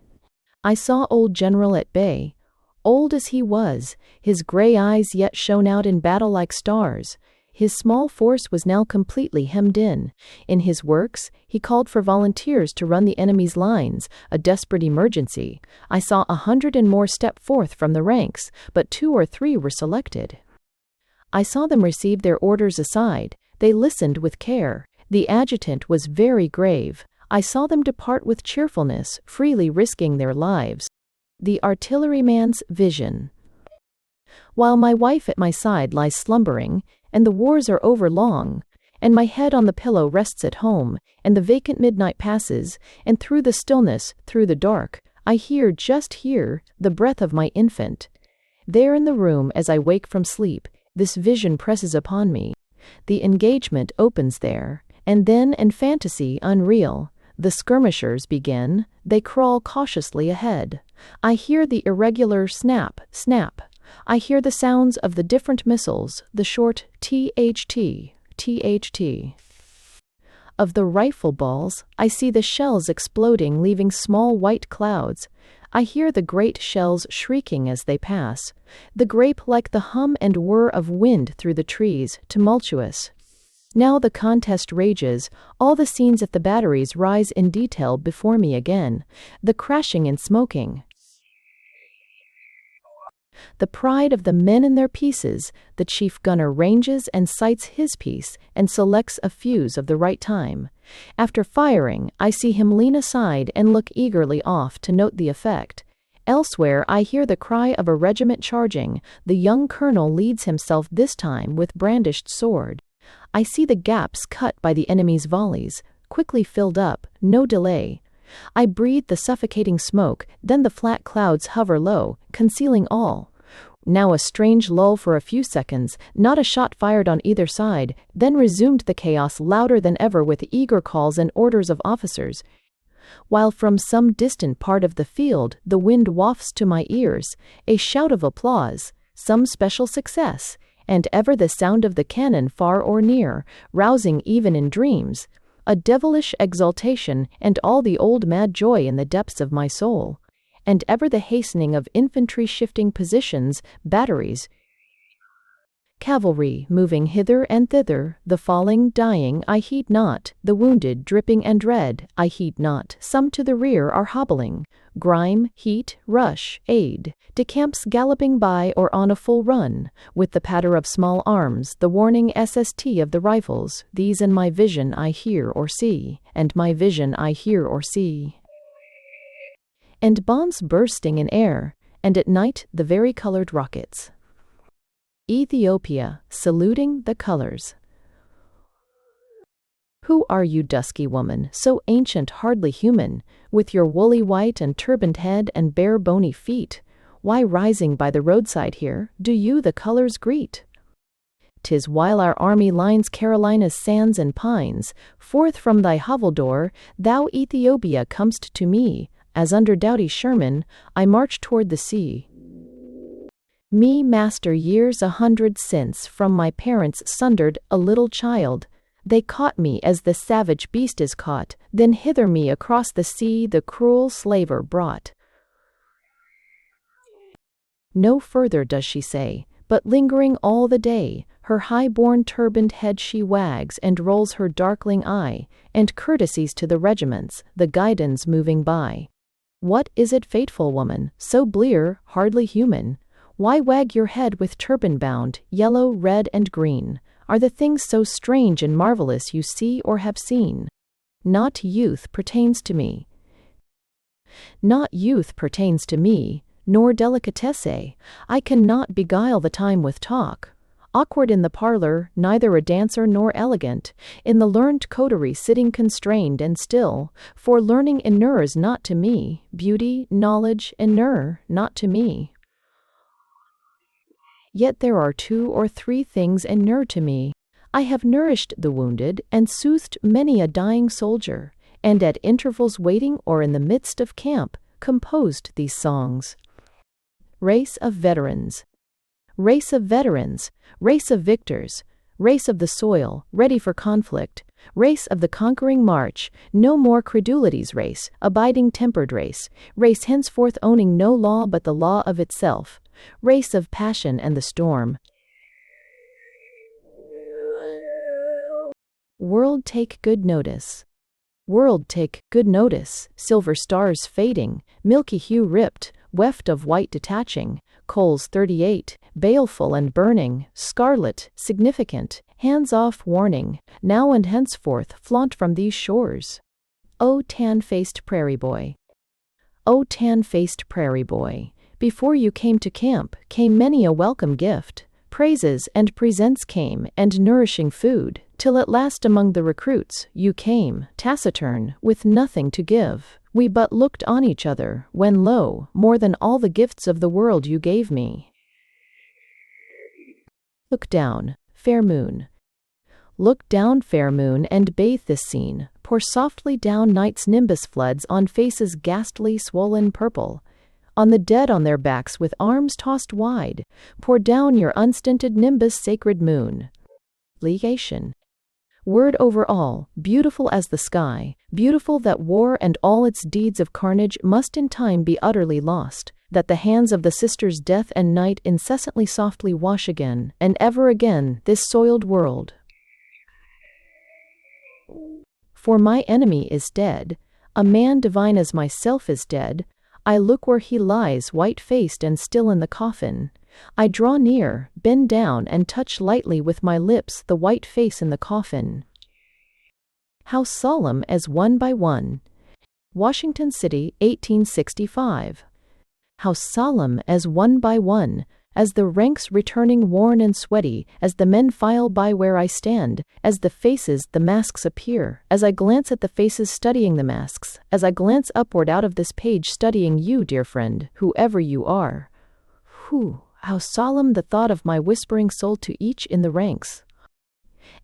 I saw old General at bay. Old as he was, his gray eyes yet shone out in battle like stars. His small force was now completely hemmed in. In his works, he called for volunteers to run the enemy's lines, a desperate emergency. I saw 100 and more step forth from the ranks, but 2 or 3 were selected. I saw them receive their orders aside. They listened with care. The adjutant was very grave. I saw them depart with cheerfulness, freely risking their lives. The artilleryman's vision. While my wife at my side lies slumbering, and the wars are over long, and my head on the pillow rests at home, and the vacant midnight passes, and through the stillness, through the dark, I hear, just hear, the breath of my infant. There in the room as I wake from sleep, this vision presses upon me. The engagement opens there, and then in fantasy unreal, the skirmishers begin. They crawl cautiously ahead. I hear the irregular snap, snap. I hear the sounds of the different missiles, the short THT, THT. Of the rifle balls, I see the shells exploding, leaving small white clouds. I hear the great shells shrieking as they pass. The grape like the hum and whir of wind through the trees, tumultuous. Now the contest rages. All the scenes at the batteries rise in detail before me again. The crashing and smoking. The pride of the men in their pieces. The chief gunner ranges and sights his piece and selects a fuse of the right time. After firing, I see him lean aside and look eagerly off to note the effect. Elsewhere I hear the cry of a regiment charging. The young colonel leads himself this time with brandished sword. I see the gaps cut by the enemy's volleys, quickly filled up, no delay. I breathe the suffocating smoke, then the flat clouds hover low, concealing all. Now a strange lull for a few seconds, not a shot fired on either side, then resumed the chaos louder than ever with eager calls and orders of officers. While from some distant part of the field the wind wafts to my ears, a shout of applause, some special success, and ever the sound of the cannon far or near, rousing even in dreams, a devilish exultation and all the old mad joy in the depths of my soul, and ever the hastening of infantry shifting positions, batteries, cavalry moving hither and thither, the falling, dying, I heed not, the wounded, dripping and red, I heed not, some to the rear are hobbling, grime, heat, rush, aid, decamps galloping by or on a full run, with the patter of small arms, the warning SST of the rifles, these in my vision I hear or see, and my vision I hear or see. And bombs bursting in air, and at night the vari-colored rockets. Ethiopia, saluting the colors. Who are you, dusky woman, so ancient hardly human, with your woolly white and turbaned head and bare bony feet? Why rising by the roadside here, do you the colors greet? 'Tis while our army lines Carolina's sands and pines, forth from thy hovel door, thou Ethiopia comest to me, as under doughty Sherman, I march toward the sea. Me, master, years 100 since, from my parents sundered, a little child, they caught me as the savage beast is caught, then hither me across the sea the cruel slaver brought. No further does she say, but lingering all the day, her high-born turbaned head she wags and rolls her darkling eye, and courtesies to the regiments, the guidons moving by. What is it, fateful woman, so blear, hardly human? Why wag your head with turban bound, yellow, red, and green? Are the things so strange and marvelous you see or have seen? Not youth pertains to me. Not youth pertains to me, nor delicatesse. I cannot beguile the time with talk. Awkward in the parlor, neither a dancer nor elegant, in the learned coterie sitting constrained and still, for learning inures not to me, beauty, knowledge, inure not to me. Yet there are 2 or 3 things inure to me. I have nourished the wounded, and soothed many a dying soldier, and at intervals waiting or in the midst of camp, composed these songs. Race of veterans. Race of veterans, race of victors, race of the soil, ready for conflict, race of the conquering march, no more credulity's race, abiding tempered race, race henceforth owning no law but the law of itself, race of passion and the storm. World, take good notice. World, take good notice, silver stars fading, milky hue ripped, weft of white detaching, coals 38, baleful and burning, scarlet, significant, hands-off warning, now and henceforth flaunt from these shores. O tan-faced prairie boy. O tan-faced prairie boy, before you came to camp, came many a welcome gift, praises and presents came, and nourishing food, till at last among the recruits, you came, taciturn, with nothing to give. We but looked on each other, when lo, more than all the gifts of the world you gave me. Look down, fair moon. Look down, fair moon, and bathe this scene. Pour softly down night's nimbus floods on faces ghastly swollen purple, on the dead on their backs with arms tossed wide. Pour down your unstinted nimbus, sacred moon. Legation. Word over all, beautiful as the sky, beautiful that war and all its deeds of carnage must in time be utterly lost, that the hands of the sisters death and night incessantly softly wash again, and ever again, this soiled world. For my enemy is dead, a man divine as myself is dead. I look where he lies white-faced and still in the coffin. I draw near, bend down, and touch lightly with my lips the white face in the coffin. How solemn as one by one. Washington City, 1865. How solemn as one by one, as the ranks returning worn and sweaty, as the men file by where I stand, as the faces, the masks appear, as I glance at the faces studying the masks, as I glance upward out of this page studying you, dear friend, whoever you are. Whew, how solemn the thought of my whispering soul to each in the ranks.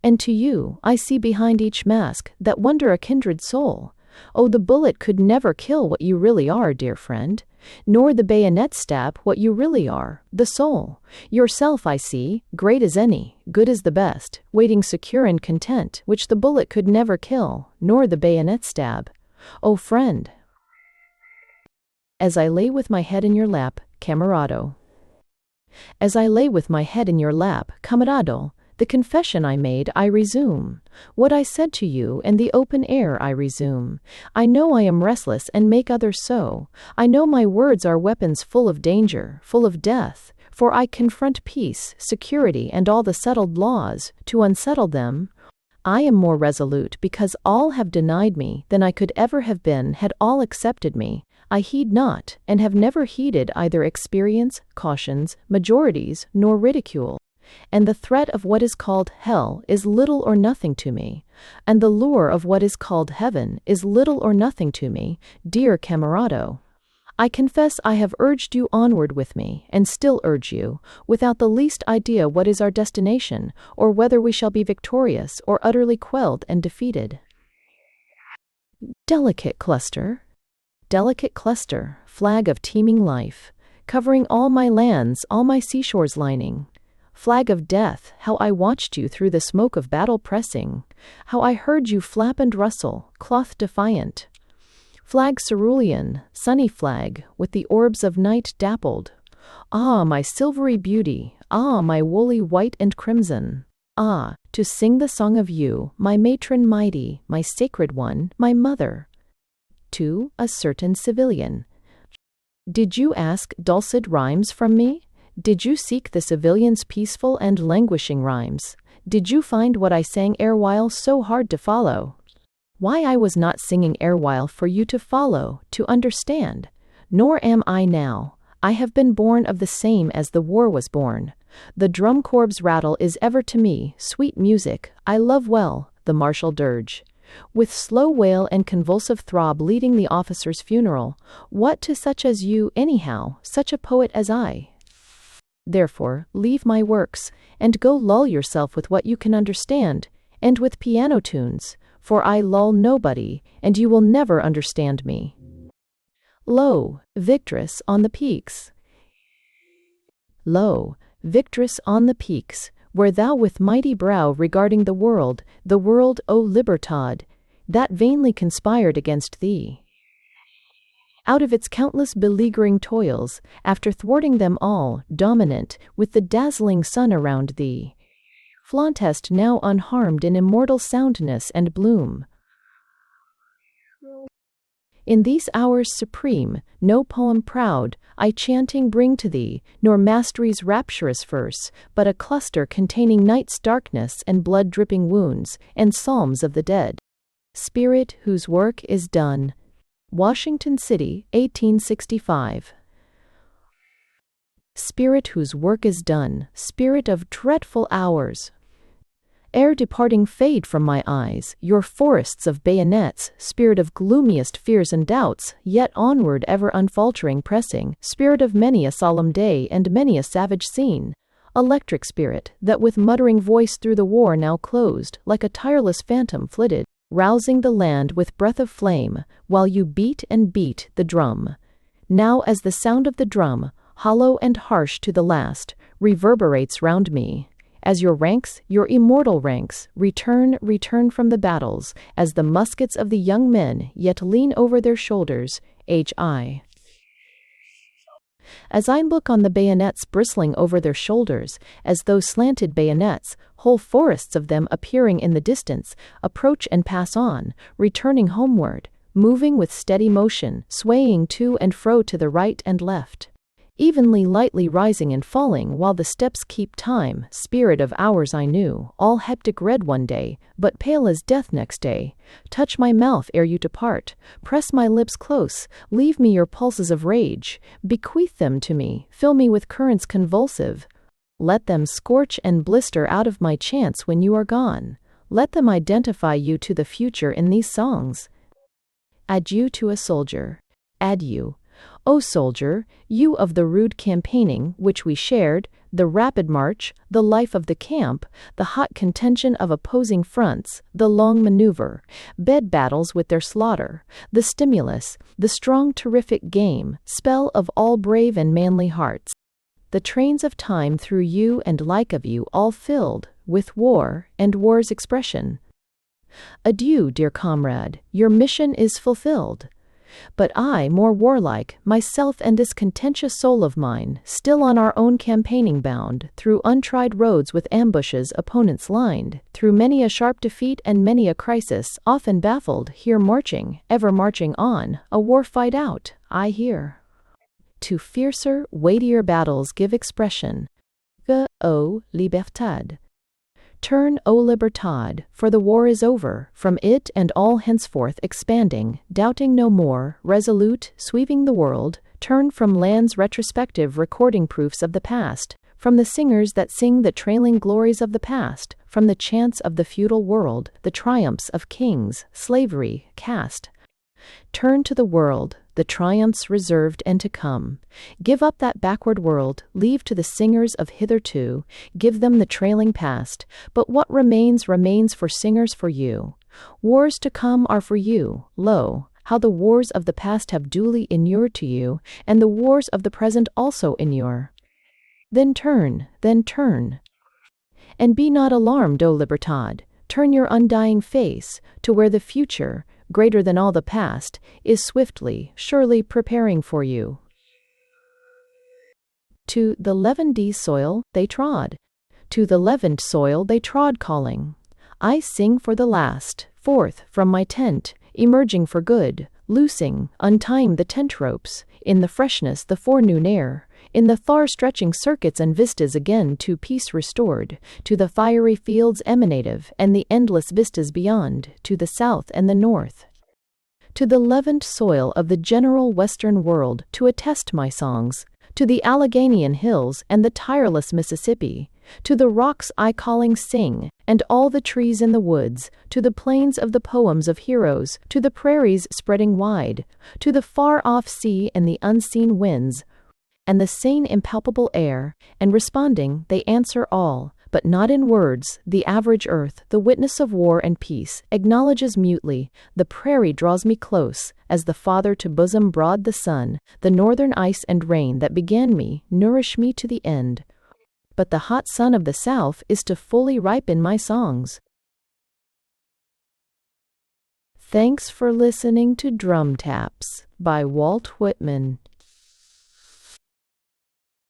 And to you, I see behind each mask, that wonder a kindred soul. Oh, the bullet could never kill what you really are, dear friend, nor the bayonet stab what you really are, the soul. Yourself I see, great as any, good as the best, waiting secure and content, which the bullet could never kill, nor the bayonet stab. Oh, friend. As I lay with my head in your lap, camarado. As I lay with my head in your lap, camarado, the confession I made I resume. What I said to you in the open air I resume. I know I am restless and make others so. I know my words are weapons full of danger, full of death, for I confront peace, security, and all the settled laws. To unsettle them, I am more resolute because all have denied me than I could ever have been had all accepted me. I heed not, and have never heeded either experience, cautions, majorities, nor ridicule. And the threat of what is called hell is little or nothing to me, and the lure of what is called heaven is little or nothing to me, dear camarado. I confess I have urged you onward with me, and still urge you, without the least idea what is our destination, or whether we shall be victorious or utterly quelled and defeated. Delicate cluster, flag of teeming life, covering all my lands, all my seashores lining. Flag of death, how I watched you through the smoke of battle pressing, how I heard you flap and rustle, cloth defiant. Flag cerulean, sunny flag, with the orbs of night dappled. Ah, my silvery beauty, ah, my woolly white and crimson. Ah, to sing the song of you, my matron mighty, my sacred one, my mother. To a certain civilian. Did you ask dulcet rhymes from me? Did you seek the civilian's peaceful and languishing rhymes? Did you find what I sang erewhile so hard to follow? Why I was not singing erewhile for you to follow, to understand. Nor am I now. I have been born of the same as the war was born. The drum corps' rattle is ever to me sweet music. I love well the martial dirge. With slow wail and convulsive throb leading the officer's funeral. What to such as you, anyhow, such a poet as I? Therefore, leave my works, and go lull yourself with what you can understand, and with piano tunes, for I lull nobody, and you will never understand me. Lo, victress on the peaks. Lo, victress on the peaks, where thou with mighty brow regarding the world, O Libertad, that vainly conspired against thee. Out of its countless beleaguering toils, after thwarting them all, dominant, with the dazzling sun around thee, flauntest now unharmed in immortal soundness and bloom. In these hours supreme, no poem proud, I chanting bring to thee, nor mastery's rapturous verse, but a cluster containing night's darkness and blood-dripping wounds, and psalms of the dead. Spirit whose work is done. Washington City, 1865. Spirit whose work is done, spirit of dreadful hours. Ere departing fade from my eyes, your forests of bayonets, spirit of gloomiest fears and doubts, yet onward ever unfaltering pressing, spirit of many a solemn day and many a savage scene. Electric spirit, that with muttering voice through the war now closed, like a tireless phantom flitted, rousing the land with breath of flame, while you beat and beat the drum. Now as the sound of the drum, hollow and harsh to the last, reverberates round me, as your ranks, your immortal ranks, return from the battles, as the muskets of the young men yet lean over their shoulders, H.I. As I look on the bayonets bristling over their shoulders, as those slanted bayonets, whole forests of them appearing in the distance, approach and pass on, returning homeward, moving with steady motion, swaying to and fro to the right and left. evenly lightly rising and falling while the steps keep time. Spirit of hours I knew, all hectic red one day, but pale as death next day. Touch my mouth ere you depart, press my lips close, leave me your pulses of rage, bequeath them to me, fill me with currents convulsive. Let them scorch and blister out of my chance when you are gone. Let them identify you to the future in these songs. Adieu to a soldier. Adieu. O soldier, you of the rude campaigning which we shared, the rapid march, the life of the camp, the hot contention of opposing fronts, the long maneuver, bed battles with their slaughter, the stimulus, the strong terrific game, spell of all brave and manly hearts. The trains of time through you and like of you all filled with war and war's expression. Adieu, dear comrade, your mission is fulfilled. But I, more warlike, myself and this contentious soul of mine, still on our own campaigning bound, through untried roads with ambushes opponents lined, through many a sharp defeat and many a crisis, often baffled, here marching, ever marching on, a war fight out, I hear. To fiercer, weightier battles give expression. O libertad. Turn, O libertad, for the war is over, from it and all henceforth expanding, doubting no more, resolute, sweeping the world, turn from lands retrospective recording proofs of the past, from the singers that sing the trailing glories of the past, from the chants of the feudal world, the triumphs of kings, slavery, caste. Turn to the world, the triumphs reserved and to come. Give up that backward world, leave to the singers of hitherto, give them the trailing past, but what remains remains for singers for you. Wars to come are for you, lo, how the wars of the past have duly inured to you, and the wars of the present also inure. Then turn, and be not alarmed, O libertad, turn your undying face to where the future, greater than all the past, is swiftly, surely preparing for you. To the leavened soil they trod. To the leavened soil they trod calling. I sing for the last, forth from my tent, emerging for good, loosing, untying the tent ropes, in the freshness the forenoon air, in the far-stretching circuits and vistas again to peace restored, to the fiery fields emanative and the endless vistas beyond, to the south and the north. To the leavened soil of the general western world to attest my songs, to the Alleghanian hills and the tireless Mississippi, to the rocks I calling sing, and all the trees in the woods, to the plains of the poems of heroes, to the prairies spreading wide, to the far-off sea and the unseen winds, and the sane impalpable air, and responding they answer all, but not in words. The average earth, the witness of war and peace, acknowledges mutely, the prairie draws me close, as the father to bosom broad the sun, the northern ice and rain that began me, nourish me to the end. But the hot sun of the south is to fully ripen my songs. Thanks for listening to Drum Taps by Walt Whitman.